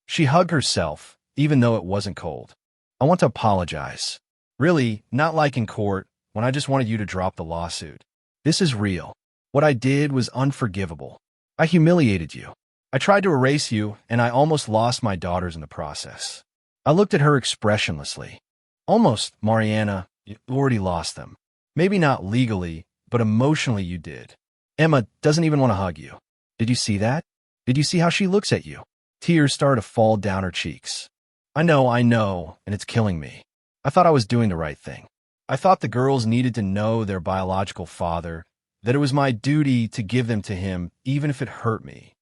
She hugged herself, even though it wasn't cold. I want to apologize. Really, not like in court, when I just wanted you to drop the lawsuit. This is real. What I did was unforgivable. I humiliated you. I tried to erase you, and I almost lost my daughters in the process. I looked at her expressionlessly. Almost, Mariana, you already lost them. Maybe not legally, but emotionally you did. Emma doesn't even want to hug you. Did you see that? Did you see how she looks at you? Tears started to fall down her cheeks. I know, and it's killing me. I thought I was doing the right thing. I thought the girls needed to know their biological father, that it was my duty to give them to him, even if it hurt me.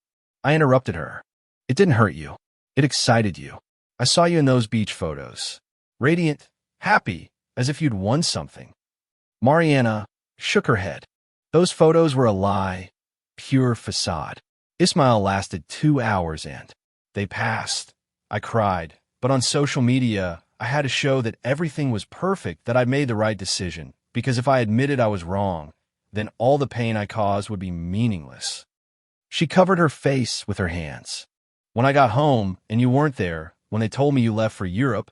I interrupted her. It didn't hurt you. It excited you. I saw you in those beach photos. Radiant, happy, as if you'd won something. Mariana shook her head. Those photos were a lie, pure facade. Ismael lasted 2 hours and they passed. I cried, but on social media, I had to show that everything was perfect, that I'd made the right decision, because if I admitted I was wrong, then all the pain I caused would be meaningless. She covered her face with her hands. When I got home and you weren't there, when they told me you left for Europe,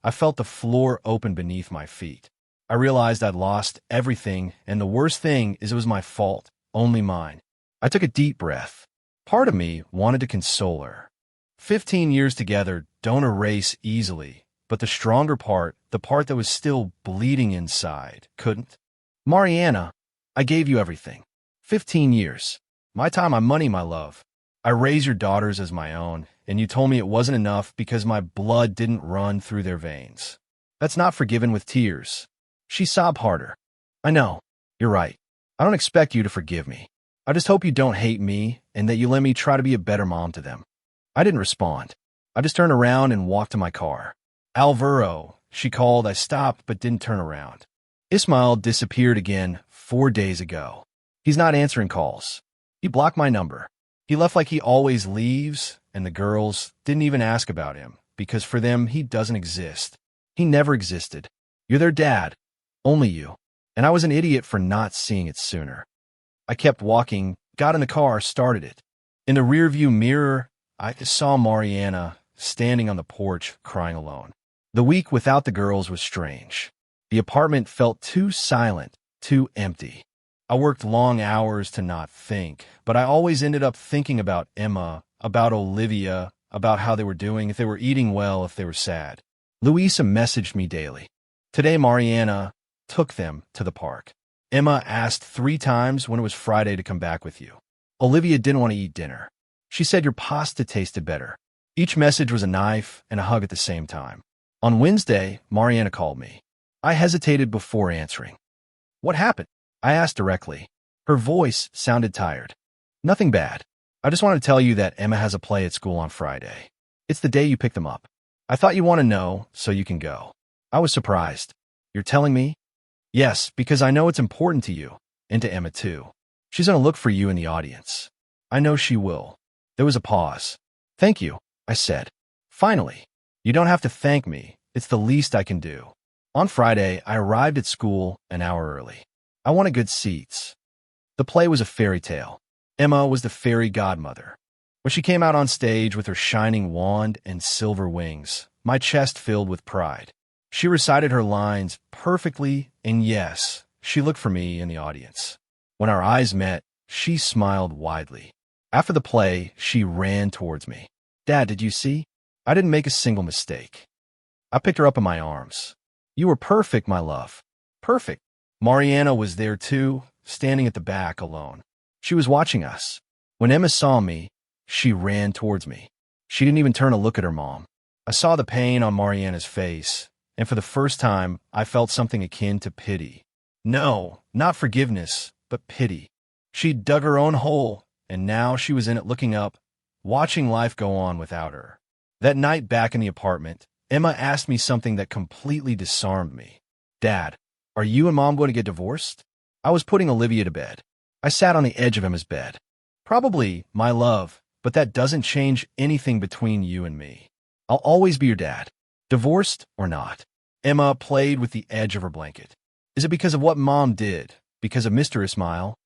I felt the floor open beneath my feet. I realized I'd lost everything, and the worst thing is it was my fault, only mine. I took a deep breath. Part of me wanted to console her. 15 years together don't erase easily, but the stronger part, the part that was still bleeding inside, couldn't. Mariana, I gave you everything. 15 years. My time, my money, my love. I raised your daughters as my own, and you told me it wasn't enough because my blood didn't run through their veins. That's not forgiven with tears. She sobbed harder. I know. You're right. I don't expect you to forgive me. I just hope you don't hate me and that you let me try to be a better mom to them. I didn't respond. I just turned around and walked to my car. Alvaro, she called. I stopped but didn't turn around. Ismael disappeared again 4 days ago. He's not answering calls. He blocked my number. He left like he always leaves, and the girls didn't even ask about him because for them, he doesn't exist. He never existed. You're their dad. Only you. And I was an idiot for not seeing it sooner. I kept walking, got in the car, started it. In the rearview mirror, I saw Mariana standing on the porch, crying alone. The week without the girls was strange. The apartment felt too silent, too empty. I worked long hours to not think, but I always ended up thinking about Emma, about Olivia, about how they were doing, if they were eating well, if they were sad. Louisa messaged me daily. Today, Mariana took them to the park. Emma asked 3 times when it was Friday to come back with you. Olivia didn't want to eat dinner. She said your pasta tasted better. Each message was a knife and a hug at the same time. On Wednesday, Mariana called me. I hesitated before answering. What happened? I asked directly. Her voice sounded tired. Nothing bad. I just want to tell you that Emma has a play at school on Friday. It's the day you pick them up. I thought you want to know, so you can go. I was surprised. You're telling me? Yes, because I know it's important to you, and to Emma too. She's going to look for you in the audience. I know she will. There was a pause. Thank you, I said. Finally. You don't have to thank me. It's the least I can do. On Friday, I arrived at school an hour early. I wanted good seats. The play was a fairy tale. Emma was the fairy godmother. When she came out on stage with her shining wand and silver wings, my chest filled with pride. She recited her lines perfectly, and yes, she looked for me in the audience. When our eyes met, she smiled widely. After the play, she ran towards me. Dad, did you see? I didn't make a single mistake. I picked her up in my arms. You were perfect, my love. Perfect. Mariana was there too, standing at the back alone. She was watching us. When Emma saw me, she ran towards me. She didn't even turn to look at her mom. I saw the pain on Mariana's face, and for the first time, I felt something akin to pity. No, not forgiveness, but pity. She'd dug her own hole, and now she was in it looking up, watching life go on without her. That night back in the apartment, Emma asked me something that completely disarmed me. Dad, are you and Mom going to get divorced? I was putting Olivia to bed. I sat on the edge of Emma's bed. Probably, my love, but that doesn't change anything between you and me. I'll always be your dad, divorced or not. Emma played with the edge of her blanket. Is it because of what Mom did? Because of Mr. Ismail?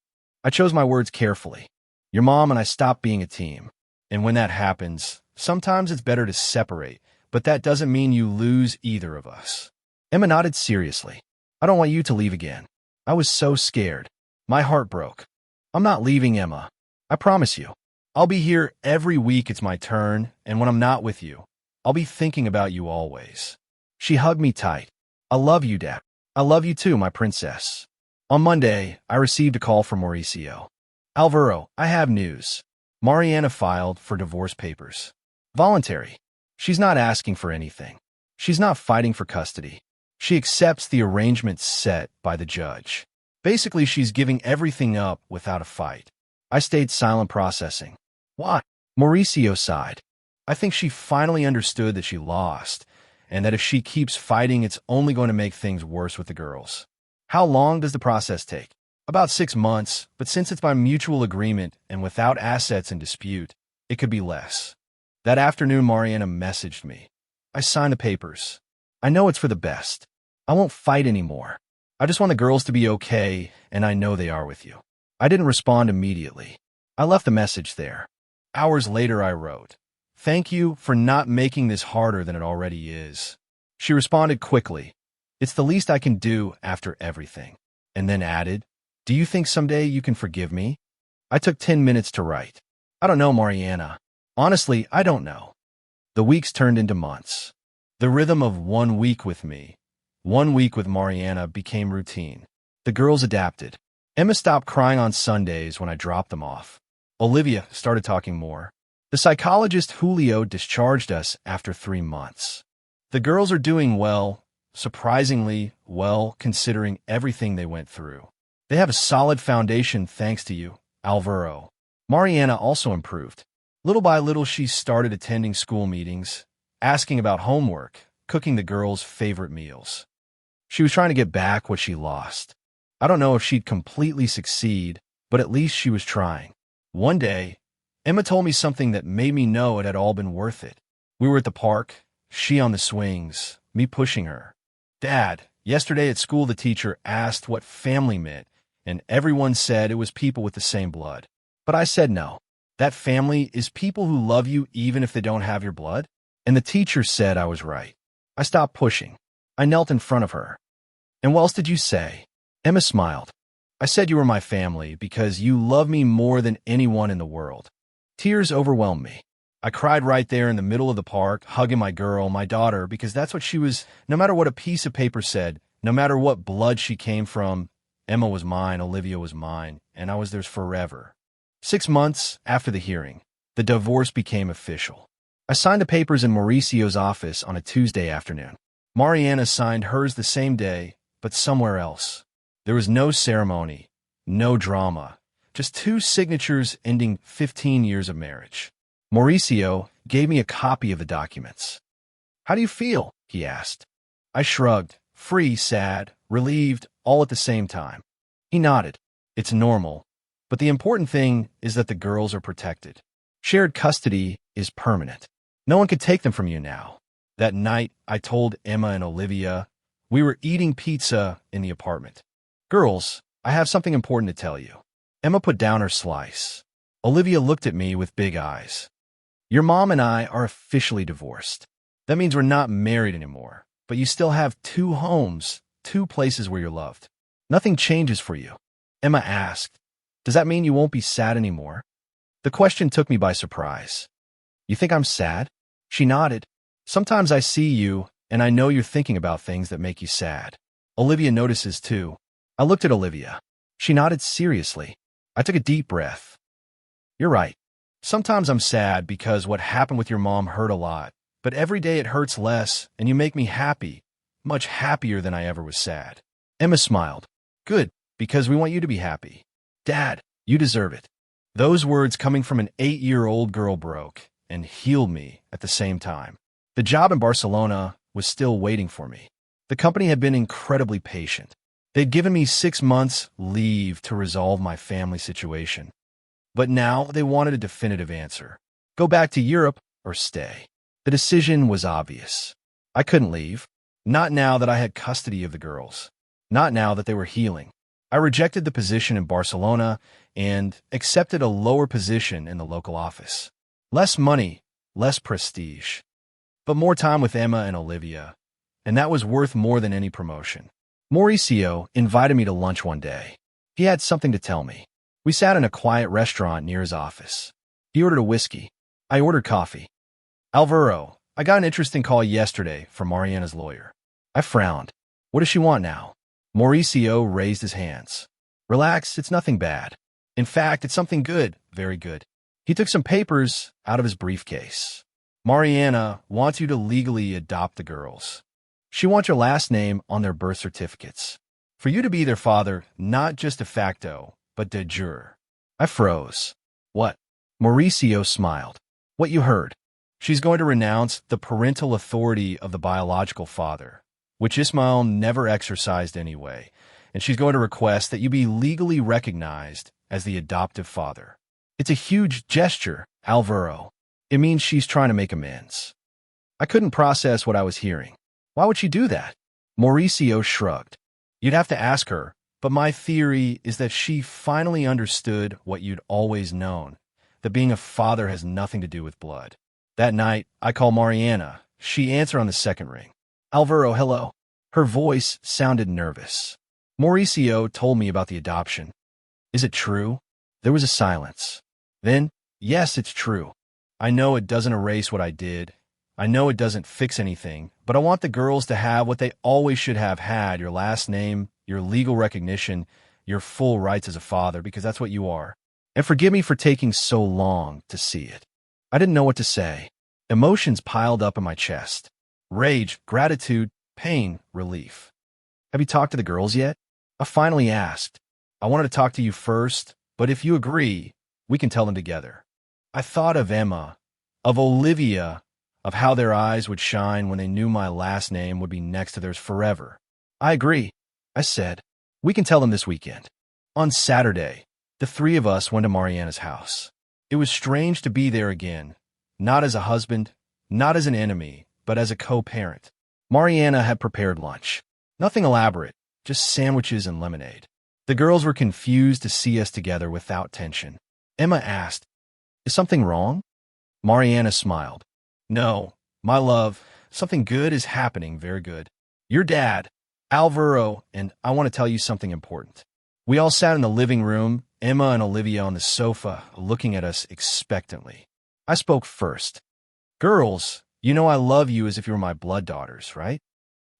I chose my words carefully. Your mom and I stopped being a team. And when that happens, sometimes it's better to separate, but that doesn't mean you lose either of us. Emma nodded seriously. I don't want you to leave again. I was so scared. My heart broke. I'm not leaving, Emma. I promise you. I'll be here every week it's my turn, and when I'm not with you, I'll be thinking about you always. She hugged me tight. I love you, Dad. I love you too, my princess. On Monday, I received a call from Mauricio. Alvaro, I have news. Mariana filed for divorce papers. Voluntary. She's not asking for anything. She's not fighting for custody. She accepts the arrangements set by the judge. Basically, she's giving everything up without a fight. I stayed silent processing. Why? Mauricio sighed. I think she finally understood that she lost, and that if she keeps fighting, it's only going to make things worse with the girls. How long does the process take? About 6 months, but since it's by mutual agreement and without assets in dispute, it could be less. That afternoon, Mariana messaged me. I signed the papers. I know it's for the best. I won't fight anymore. I just want the girls to be okay, and I know they are with you. I didn't respond immediately. I left the message there. Hours later, I wrote, "Thank you for not making this harder than it already is." She responded quickly. "It's the least I can do after everything." And then added, "Do you think someday you can forgive me?" I took 10 minutes to write. I don't know, Mariana. Honestly, I don't know. The weeks turned into months. The rhythm of 1 week with me, 1 week with Mariana became routine. The girls adapted. Emma stopped crying on Sundays when I dropped them off. Olivia started talking more. The psychologist Julio discharged us after 3 months. The girls are doing well, surprisingly well, considering everything they went through. They have a solid foundation thanks to you, Alvaro. Mariana also improved. Little by little, she started attending school meetings, asking about homework, cooking the girls' favorite meals. She was trying to get back what she lost. I don't know if she'd completely succeed, but at least she was trying. One day, Emma told me something that made me know it had all been worth it. We were at the park, she on the swings, me pushing her. Dad, yesterday at school the teacher asked what family meant, and everyone said it was people with the same blood. But I said no. That family is people who love you even if they don't have your blood. And the teacher said I was right. I stopped pushing. I knelt in front of her. And what else did you say? Emma smiled. I said you were my family because you love me more than anyone in the world. Tears overwhelmed me. I cried right there in the middle of the park, hugging my girl, my daughter, because that's what she was. No matter what a piece of paper said, no matter what blood she came from, Emma was mine, Olivia was mine, and I was theirs forever. 6 months after the hearing, the divorce became official. I signed the papers in Mauricio's office on a Tuesday afternoon. Mariana signed hers the same day, but somewhere else. There was no ceremony, no drama, just 2 signatures ending 15 years of marriage. Mauricio gave me a copy of the documents. "How do you feel?" he asked. I shrugged, free, sad, relieved, all at the same time. He nodded. "It's normal, but the important thing is that the girls are protected. Shared custody is permanent. No one could take them from you now." That night, I told Emma and Olivia. We were eating pizza in the apartment. "Girls, I have something important to tell you." Emma put down her slice. Olivia looked at me with big eyes. "Your mom and I are officially divorced. That means we're not married anymore, but you still have 2 homes, 2 places where you're loved. Nothing changes for you." Emma asked, "Does that mean you won't be sad anymore?" The question took me by surprise. "You think I'm sad?" She nodded. "Sometimes I see you, and I know you're thinking about things that make you sad. Olivia notices too." I looked at Olivia. She nodded seriously. I took a deep breath. "You're right. Sometimes I'm sad because what happened with your mom hurt a lot, but every day it hurts less, and you make me happy, much happier than I ever was sad." Emma smiled. "Good, because we want you to be happy. Dad, you deserve it." Those words coming from an 8-year-old girl broke and healed me at the same time. The job in Barcelona was still waiting for me. The company had been incredibly patient. They'd given me 6 months leave to resolve my family situation. But now they wanted a definitive answer. Go back to Europe or stay. The decision was obvious. I couldn't leave. Not now that I had custody of the girls. Not now that they were healing. I rejected the position in Barcelona and accepted a lower position in the local office. Less money, less prestige, but more time with Emma and Olivia, and that was worth more than any promotion. Mauricio invited me to lunch one day. He had something to tell me. We sat in a quiet restaurant near his office. He ordered a whiskey. I ordered coffee. "Alvaro, I got an interesting call yesterday from Mariana's lawyer." I frowned. "What does she want now?" Mauricio raised his hands. "Relax, it's nothing bad. In fact, it's something good, very good." He took some papers out of his briefcase. "Mariana wants you to legally adopt the girls. She wants your last name on their birth certificates. For you to be their father, not just de facto, but de jure." I froze. "What?" Mauricio smiled. "What you heard. She's going to renounce the parental authority of the biological father, which Ismael never exercised anyway, and she's going to request that you be legally recognized as the adoptive father. It's a huge gesture, Alvaro. It means she's trying to make amends." I couldn't process what I was hearing. Why would she do that? Mauricio shrugged. "You'd have to ask her, but my theory is that she finally understood what you'd always known, that being a father has nothing to do with blood." That night, I called Mariana. She answered on the second ring. "Alvaro, hello." Her voice sounded nervous. "Mauricio told me about the adoption. Is it true?" There was a silence. Then, "Yes, it's true. I know it doesn't erase what I did. I know it doesn't fix anything, but I want the girls to have what they always should have had, your last name, your legal recognition, your full rights as a father, because that's what you are. And forgive me for taking so long to see it." I didn't know what to say. Emotions piled up in my chest. Rage, gratitude, pain, relief. "Have you talked to the girls yet?" I finally asked. "I wanted to talk to you first, but if you agree, we can tell them together." I thought of Emma, of Olivia, of how their eyes would shine when they knew my last name would be next to theirs forever. "I agree," I said. "We can tell them this weekend." On Saturday, the 3 of us went to Mariana's house. It was strange to be there again, not as a husband, not as an enemy, but as a co-parent. Mariana had prepared lunch. Nothing elaborate, just sandwiches and lemonade. The girls were confused to see us together without tension. Emma asked, "Is something wrong?" Mariana smiled. "No, my love, something good is happening, very good. Your dad, Alvaro, and I want to tell you something important. We all sat in the living room, Emma and Olivia on the sofa, looking at us expectantly. I spoke first. Girls, you know I love you as if you were my blood daughters, right?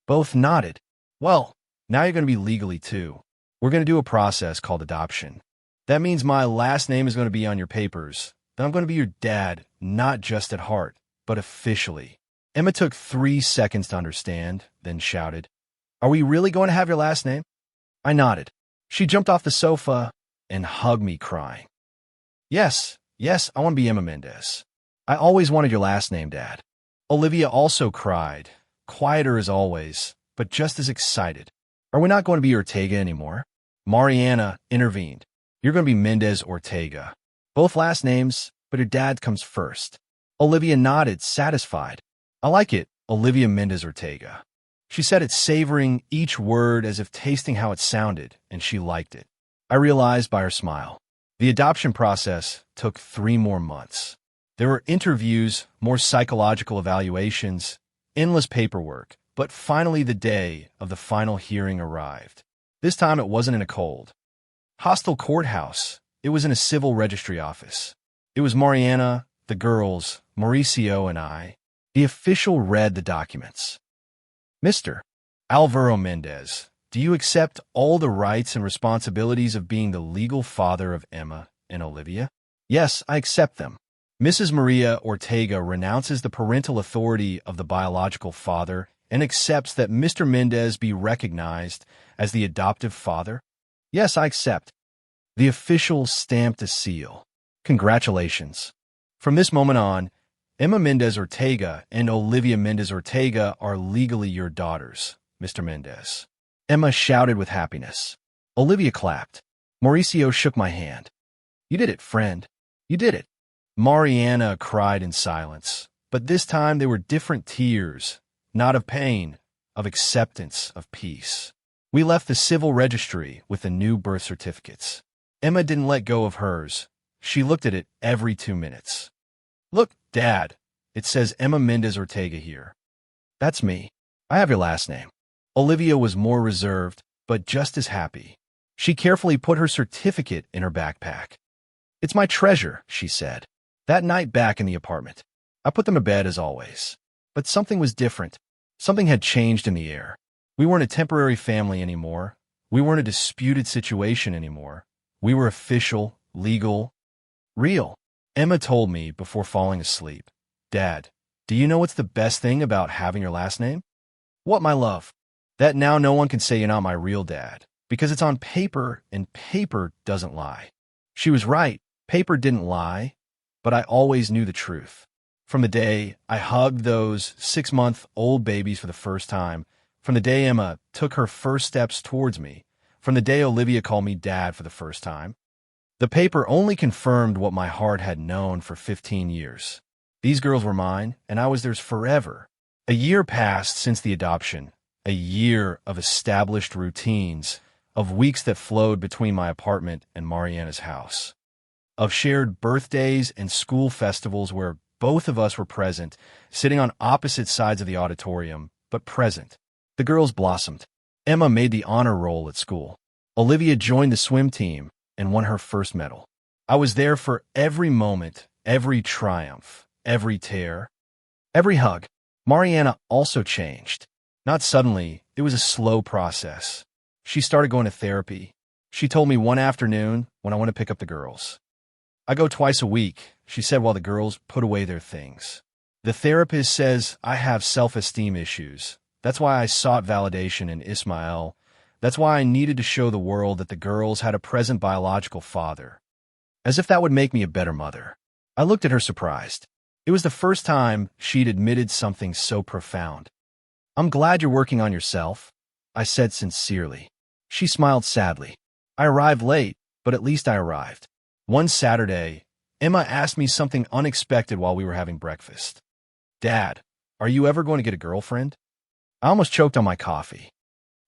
Both nodded. Well, now you're going to be legally too. We're going to do a process called adoption. That means my last name is going to be on your papers. Then I'm going to be your dad, not just at heart, but officially. Emma took 3 seconds to understand, then shouted, "Are we really going to have your last name?" I nodded. She jumped off the sofa and hugged me, crying. Yes, I want to be Emma Mendez. I always wanted your last name, Dad. Olivia also cried, quieter as always, but just as excited. Are we not going to be Ortega anymore? Mariana intervened. You're going to be Mendez Ortega. Both last names, but your dad comes first. Olivia nodded, satisfied. I like it, Olivia Mendez Ortega. She said it, savoring each word as if tasting how it sounded, and she liked it. I realized by her smile. The adoption process took 3 more months. There were interviews, more psychological evaluations, endless paperwork, but finally the day of the final hearing arrived. This time it wasn't in a cold, hostile courthouse. It was in a civil registry office. It was Mariana, the girls, Mauricio, and I. The official read the documents. Mr. Alvaro Mendez, do you accept all the rights and responsibilities of being the legal father of Emma and Olivia? Yes, I accept them. Mrs. Maria Ortega renounces the parental authority of the biological father and accepts that Mr. Mendez be recognized as the adoptive father? Yes, I accept. The official stamped a seal. Congratulations. From this moment on, Emma Mendez Ortega and Olivia Mendez Ortega are legally your daughters, Mr. Mendez. Emma shouted with happiness. Olivia clapped. Mauricio shook my hand. You did it, friend. You did it. Mariana cried in silence, but this time they were different tears, not of pain, of acceptance, of peace. We left the civil registry with the new birth certificates. Emma didn't let go of hers. She looked at it every 2 minutes. Look, Dad, it says Emma Mendez Ortega here. That's me. I have your last name. Olivia was more reserved, but just as happy. She carefully put her certificate in her backpack. It's my treasure, she said. That night back in the apartment, I put them to bed as always. But something was different. Something had changed in the air. We weren't a temporary family anymore. We weren't a disputed situation anymore. We were official, legal, real. Emma told me before falling asleep, Dad, do you know what's the best thing about having your last name? What, my love? That now no one can say you're not my real dad, because it's on paper, and paper doesn't lie. She was right. Paper didn't lie, but I always knew the truth. From the day I hugged those 6-month-old babies for the first time, from the day Emma took her first steps towards me, from the day Olivia called me Dad for the first time, the paper only confirmed what my heart had known for 15 years. These girls were mine, and I was theirs forever. A year passed since the adoption, a year of established routines, of weeks that flowed between my apartment and Mariana's house, of shared birthdays and school festivals where both of us were present, sitting on opposite sides of the auditorium, but present. The girls blossomed. Emma made the honor roll at school. Olivia joined the swim team and won her first medal. I was there for every moment, every triumph, every tear, every hug. Mariana also changed. Not suddenly, it was a slow process. She started going to therapy. She told me one afternoon when I went to pick up the girls. I go twice a week, she said while the girls put away their things. The therapist says I have self-esteem issues. That's why I sought validation in Ismael. That's why I needed to show the world that the girls had a present biological father. As if that would make me a better mother. I looked at her surprised. It was the first time she'd admitted something so profound. I'm glad you're working on yourself, I said sincerely. She smiled sadly. I arrived late, but at least I arrived. One Saturday, Emma asked me something unexpected while we were having breakfast. Dad, are you ever going to get a girlfriend? I almost choked on my coffee.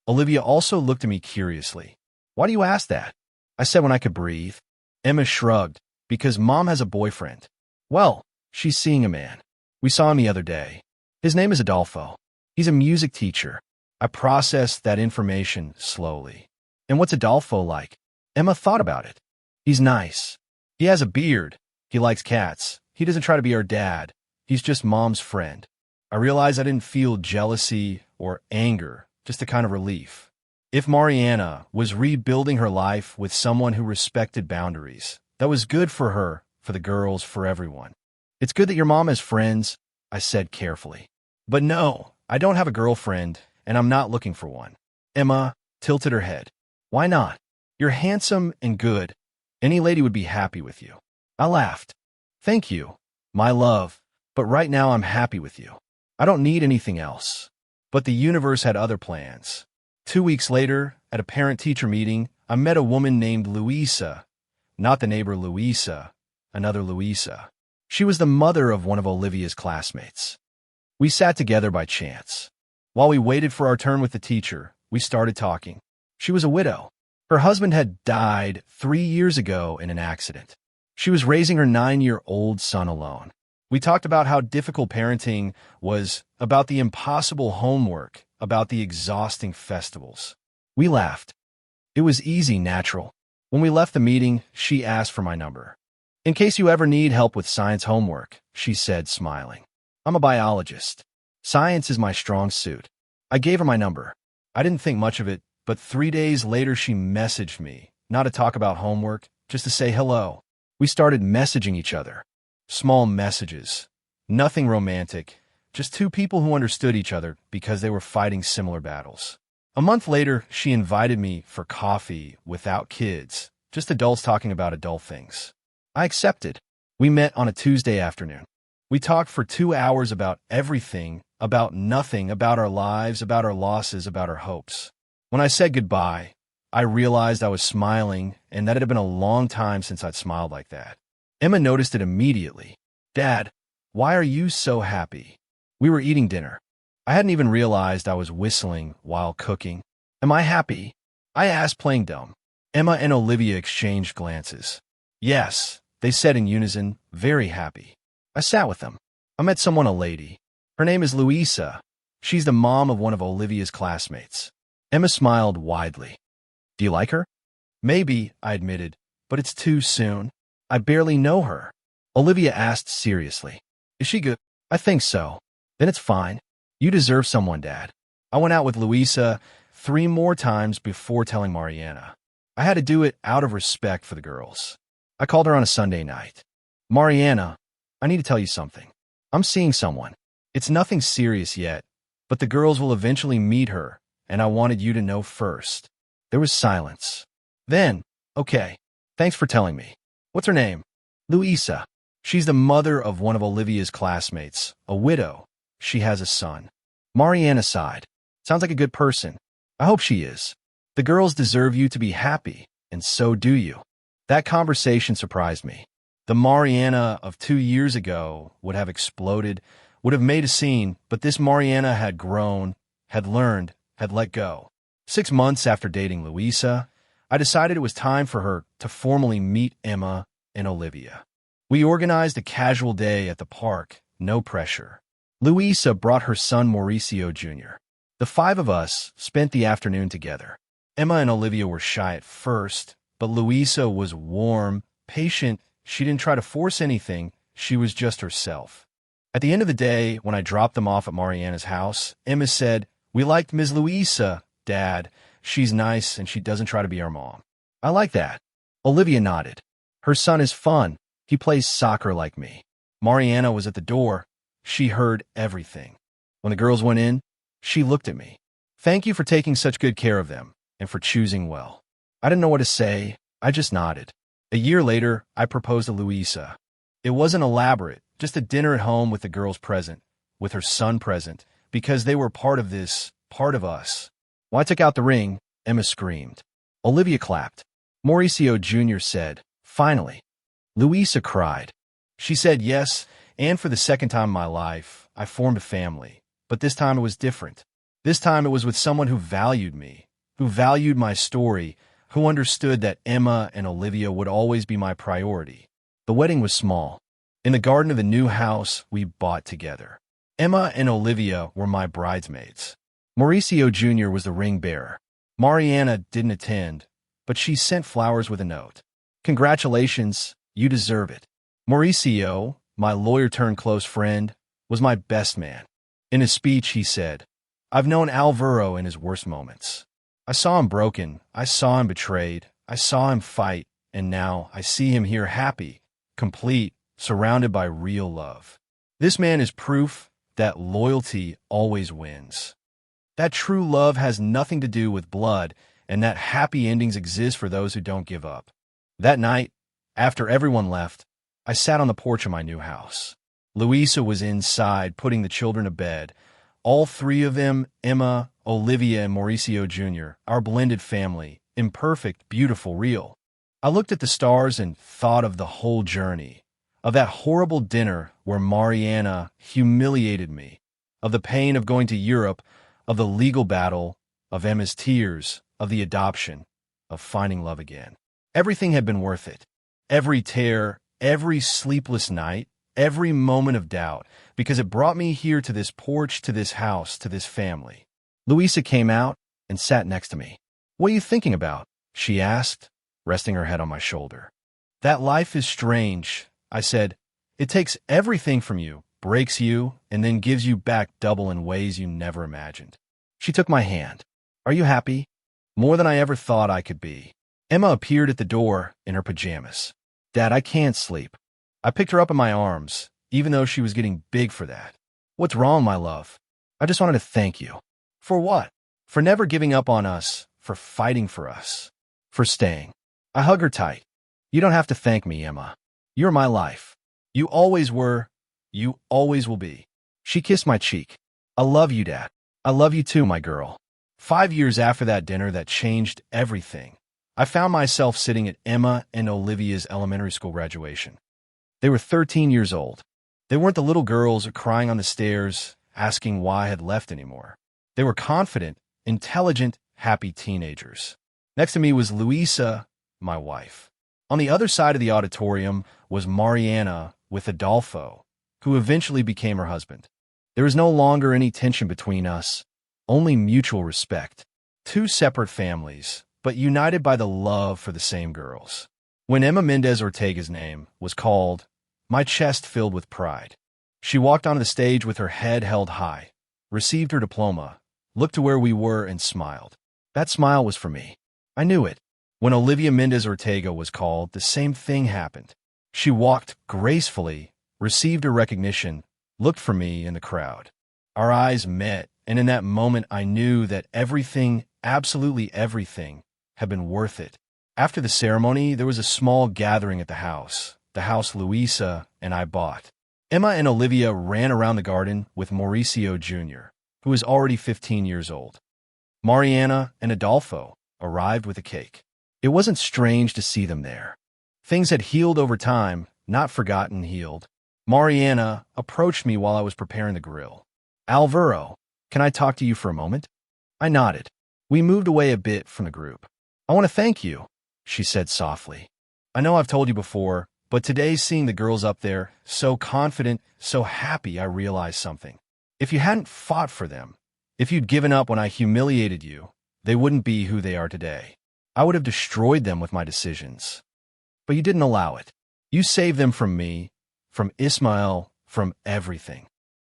Olivia also looked at me curiously. Why do you ask that? I said when I could breathe. Emma shrugged. Because Mom has a boyfriend. Well, she's seeing a man. We saw him the other day. His name is Adolfo. He's a music teacher. I processed that information slowly. And what's Adolfo like? Emma thought about it. He's nice. He has a beard. He likes cats. He doesn't try to be our dad. He's just mom's friend. I realized I didn't feel jealousy or anger, just a kind of relief. If Mariana was rebuilding her life with someone who respected boundaries, that was good for her, for the girls, for everyone. It's good that your mom has friends, I said carefully. But no, I don't have a girlfriend, and I'm not looking for one. Emma tilted her head. Why not? You're handsome and good. Any lady would be happy with you. I laughed. Thank you, my love, but right now I'm happy with you. I don't need anything else. But the universe had other plans. 2 weeks later, at a parent-teacher meeting, I met a woman named Luisa. Not the neighbor Luisa, another Luisa. She was the mother of one of Olivia's classmates. We sat together by chance. While we waited for our turn with the teacher, we started talking. She was a widow. Her husband had died 3 years ago in an accident. She was raising her 9-year-old son alone. We talked about how difficult parenting was, about the impossible homework, about the exhausting festivals. We laughed. It was easy, natural. When we left the meeting, she asked for my number. In case you ever need help with science homework, she said, smiling. I'm a biologist. Science is my strong suit. I gave her my number. I didn't think much of it, but 3 days later she messaged me, not to talk about homework, just to say hello. We started messaging each other. Small messages. Nothing romantic. Just two people who understood each other because they were fighting similar battles. A month later, she invited me for coffee without kids, just adults talking about adult things. I accepted. We met on a Tuesday afternoon. We talked for 2 hours about everything, about nothing, about our lives, about our losses, about our hopes. When I said goodbye, I realized I was smiling and that it had been a long time since I'd smiled like that. Emma noticed it immediately. Dad, why are you so happy? We were eating dinner. I hadn't even realized I was whistling while cooking. Am I happy? I asked, playing dumb. Emma and Olivia exchanged glances. Yes, they said in unison, very happy. I sat with them. I met a lady. Her name is Luisa. She's the mom of one of Olivia's classmates. Emma smiled widely. Do you like her? Maybe, I admitted, but it's too soon. I barely know her. Olivia asked seriously. Is she good? I think so. Then it's fine. You deserve someone, Dad. I went out with Luisa 3 more times before telling Mariana. I had to do it out of respect for the girls. I called her on a Sunday night. Mariana, I need to tell you something. I'm seeing someone. It's nothing serious yet, but the girls will eventually meet her, and I wanted you to know first. There was silence. Then, okay, thanks for telling me. What's her name? Luisa. She's the mother of one of Olivia's classmates, a widow. She has a son. Mariana sighed. Sounds like a good person. I hope she is. The girls deserve you to be happy, and so do you. That conversation surprised me. The Mariana of 2 years ago would have exploded, would have made a scene, but this Mariana had grown, had learned, had let go. 6 months after dating Luisa, I decided it was time for her to formally meet Emma and Olivia. We organized a casual day at the park, no pressure. Luisa brought her son Mauricio Jr. The 5 of us spent the afternoon together. Emma and Olivia were shy at first, but Luisa was warm, patient. She didn't try to force anything. She was just herself. At the end of the day, when I dropped them off at Mariana's house, Emma said, "We liked Ms. Luisa, Dad. She's nice and she doesn't try to be our mom." I like that. Olivia nodded. Her son is fun. He plays soccer like me. Mariana was at the door. She heard everything. When the girls went in, she looked at me. Thank you for taking such good care of them and for choosing well. I didn't know what to say. I just nodded. A year later, I proposed to Luisa. It wasn't elaborate, just a dinner at home with the girls present, with her son present, because they were part of this, part of us. When I took out the ring, Emma screamed. Olivia clapped. Mauricio Jr. said, "Finally." Luisa cried. She said yes, and for the second time in my life, I formed a family. But this time it was different. This time it was with someone who valued me, who valued my story, who understood that Emma and Olivia would always be my priority. The wedding was small. In the garden of the new house we bought together. Emma and Olivia were my bridesmaids. Mauricio Jr. was the ring bearer. Mariana didn't attend, but she sent flowers with a note. Congratulations, you deserve it. Mauricio, my lawyer-turned-close friend, was my best man. In his speech, he said, I've known Alvaro in his worst moments. I saw him broken, I saw him betrayed, I saw him fight, and now I see him here happy, complete, surrounded by real love. This man is proof that loyalty always wins. That true love has nothing to do with blood, and that happy endings exist for those who don't give up. That night, after everyone left, I sat on the porch of my new house. Luisa was inside, putting the children to bed. All three of them, Emma, Olivia, and Mauricio Jr., our blended family, imperfect, beautiful, real. I looked at the stars and thought of the whole journey, of that horrible dinner where Mariana humiliated me, of the pain of going to Europe, of the legal battle, of Emma's tears, of the adoption, of finding love again. Everything had been worth it. Every tear, every sleepless night, every moment of doubt, because it brought me here to this porch, to this house, to this family. Luisa came out and sat next to me. What are you thinking about? She asked, resting her head on my shoulder. That life is strange, I said. It takes everything from you, breaks you, and then gives you back double in ways you never imagined. She took my hand. Are you happy? More than I ever thought I could be. Emma appeared at the door in her pajamas. Dad, I can't sleep. I picked her up in my arms, even though she was getting big for that. What's wrong, my love? I just wanted to thank you. For what? For never giving up on us, for fighting for us, for staying. I hug her tight. You don't have to thank me, Emma. You're my life. You always were. You always will be. She kissed my cheek. I love you, Dad. I love you too, my girl. 5 years after that dinner that changed everything, I found myself sitting at Emma and Olivia's elementary school graduation. They were 13 years old. They weren't the little girls crying on the stairs, asking why I had left anymore. They were confident, intelligent, happy teenagers. Next to me was Luisa, my wife. On the other side of the auditorium was Mariana with Adolfo, who eventually became her husband. There was no longer any tension between us, only mutual respect. Two separate families, but united by the love for the same girls. When Emma Mendez Ortega's name was called, my chest filled with pride. She walked onto the stage with her head held high, received her diploma, looked to where we were, and smiled. That smile was for me. I knew it. When Olivia Mendez Ortega was called, the same thing happened. She walked gracefully, received her recognition, looked for me in the crowd. Our eyes met, and in that moment I knew that everything, absolutely everything, had been worth it. After the ceremony, there was a small gathering at the house Luisa and I bought. Emma and Olivia ran around the garden with Mauricio Jr., who was already 15 years old. Mariana and Adolfo arrived with a cake. It wasn't strange to see them there. Things had healed over time, not forgotten, healed. Mariana approached me while I was preparing the grill. Alvaro, can I talk to you for a moment? I nodded. We moved away a bit from the group. I want to thank you, she said softly. I know I've told you before, but today seeing the girls up there, so confident, so happy, I realized something. If you hadn't fought for them, if you'd given up when I humiliated you, they wouldn't be who they are today. I would have destroyed them with my decisions. But you didn't allow it. You saved them from me, from Ismael, from everything.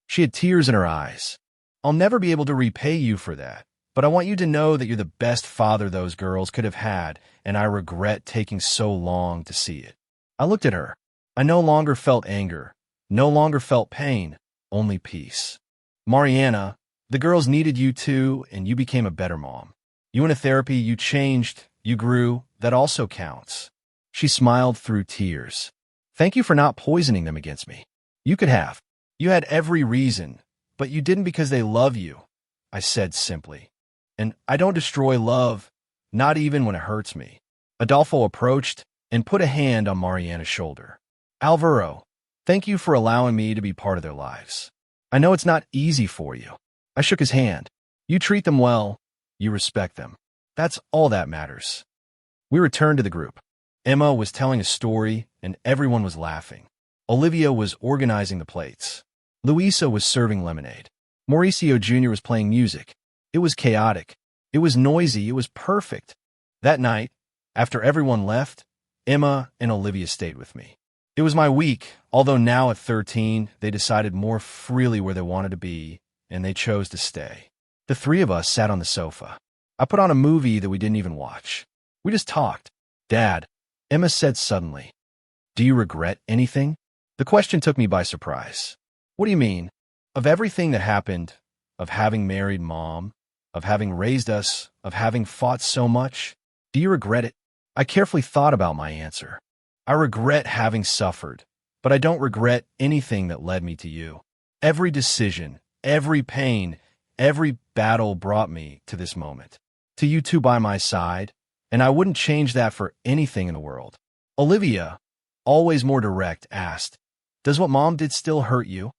She had tears in her eyes. I'll never be able to repay you for that, but I want you to know that you're the best father those girls could have had, and I regret taking so long to see it. I looked at her. I no longer felt anger, no longer felt pain, only peace. Mariana, the girls needed you too, and you became a better mom. You went to therapy, you changed, you grew, that also counts. She smiled through tears. Thank you for not poisoning them against me. You could have. You had every reason, but you didn't because they love you, I said simply. And I don't destroy love, not even when it hurts me. Adolfo approached and put a hand on Mariana's shoulder. Alvaro, thank you for allowing me to be part of their lives. I know it's not easy for you. I shook his hand. You treat them well. You respect them. That's all that matters. We returned to the group. Emma was telling a story, and everyone was laughing. Olivia was organizing the plates. Luisa was serving lemonade. Mauricio Jr. was playing music. It was chaotic. It was noisy. It was perfect. That night, after everyone left, Emma and Olivia stayed with me. It was my week, although now at 13, they decided more freely where they wanted to be, and they chose to stay. The three of us sat on the sofa. I put on a movie that we didn't even watch. We just talked. Dad, Emma said suddenly, do you regret anything? The question took me by surprise. What do you mean? Of everything that happened, of having married Mom, of having raised us, of having fought so much, do you regret it? I carefully thought about my answer. I regret having suffered, but I don't regret anything that led me to you. Every decision, every pain, every battle brought me to this moment, to you two by my side, and I wouldn't change that for anything in the world. Olivia, always more direct, asked, does what Mom did still hurt you?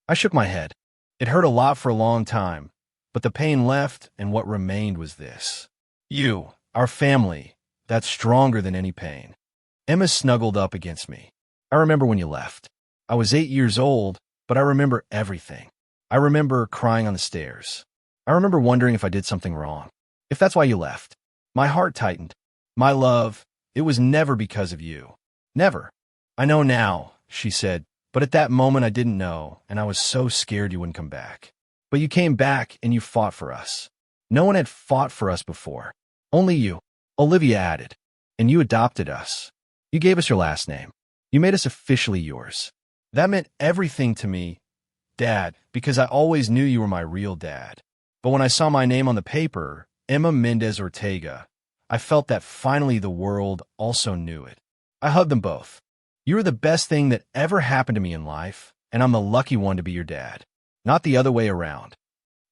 I shook my head. It hurt a lot for a long time, but the pain left, and what remained was this. You, our family, that's stronger than any pain. Emma snuggled up against me. I remember when you left. I was 8 years old, but I remember everything. I remember crying on the stairs. I remember wondering if I did something wrong, if that's why you left. My heart tightened. My love, it was never because of you. Never. I know now, she said, but at that moment I didn't know, and I was so scared you wouldn't come back. But you came back and you fought for us. No one had fought for us before. Only you, Olivia added, and you adopted us. You gave us your last name. You made us officially yours. That meant everything to me, Dad, because I always knew you were my real dad. But when I saw my name on the paper, Emma Mendez Ortega, I felt that finally the world also knew it. I hugged them both. You were the best thing that ever happened to me in life, and I'm the lucky one to be your dad, not the other way around.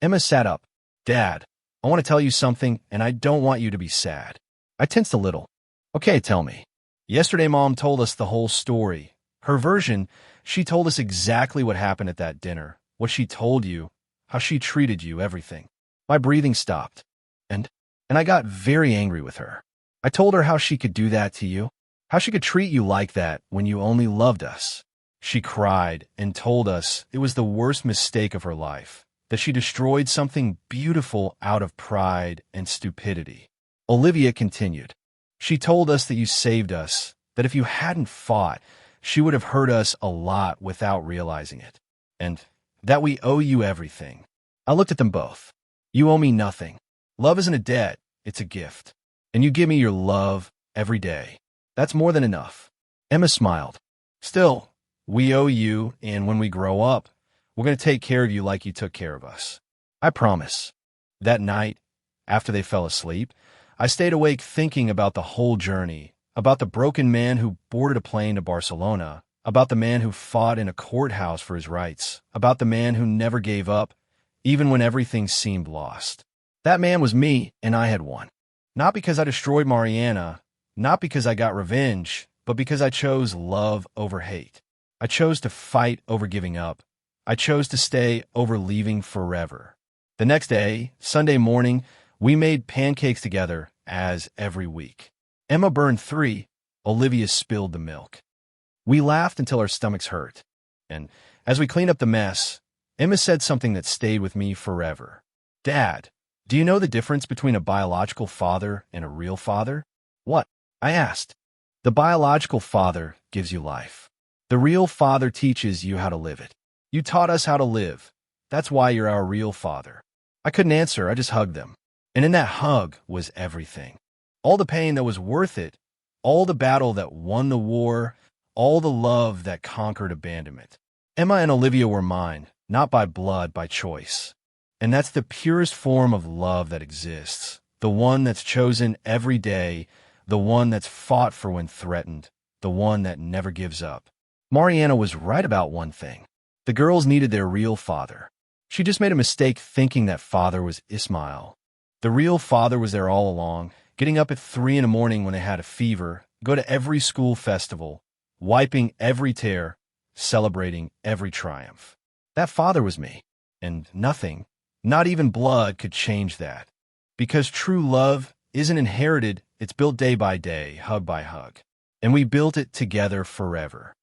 Emma sat up. Dad, I want to tell you something, and I don't want you to be sad. I tensed a little. Okay, tell me. Yesterday, Mom told us the whole story. Her version, she told us exactly what happened at that dinner, what she told you, how she treated you, everything. My breathing stopped, and I got very angry with her. I told her how she could do that to you, how she could treat you like that when you only loved us. She cried and told us it was the worst mistake of her life, that she destroyed something beautiful out of pride and stupidity. Olivia continued. She told us that you saved us, that if you hadn't fought, she would have hurt us a lot without realizing it, and that we owe you everything. I looked at them both. You owe me nothing. Love isn't a debt, it's a gift. And you give me your love every day. That's more than enough. Emma smiled. Still, we owe you, and when we grow up, we're going to take care of you like you took care of us. I promise. That night, after they fell asleep, I stayed awake thinking about the whole journey, about the broken man who boarded a plane to Barcelona, about the man who fought in a courthouse for his rights, about the man who never gave up, even when everything seemed lost. That man was me, and I had won. Not because I destroyed Mariana, not because I got revenge, but because I chose love over hate. I chose to fight over giving up. I chose to stay over leaving forever. The next day, Sunday morning, we made pancakes together, as every week. Emma burned 3, Olivia spilled the milk. We laughed until our stomachs hurt, and as we cleaned up the mess, Emma said something that stayed with me forever. Dad, do you know the difference between a biological father and a real father? What? I asked. The biological father gives you life. The real father teaches you how to live it. You taught us how to live. That's why you're our real father. I couldn't answer, I just hugged them. And in that hug was everything. All the pain that was worth it, all the battle that won the war, all the love that conquered abandonment. Emma and Olivia were mine, not by blood, by choice. And that's the purest form of love that exists, the one that's chosen every day, the one that's fought for when threatened, the one that never gives up. Mariana was right about one thing. The girls needed their real father. She just made a mistake thinking that father was Ismail. The real father was there all along, getting up at 3 in the morning when they had a fever, go to every school festival, wiping every tear, celebrating every triumph. That father was me, and nothing, not even blood, could change that. Because true love isn't inherited, it's built day by day, hug by hug. And we built it together forever.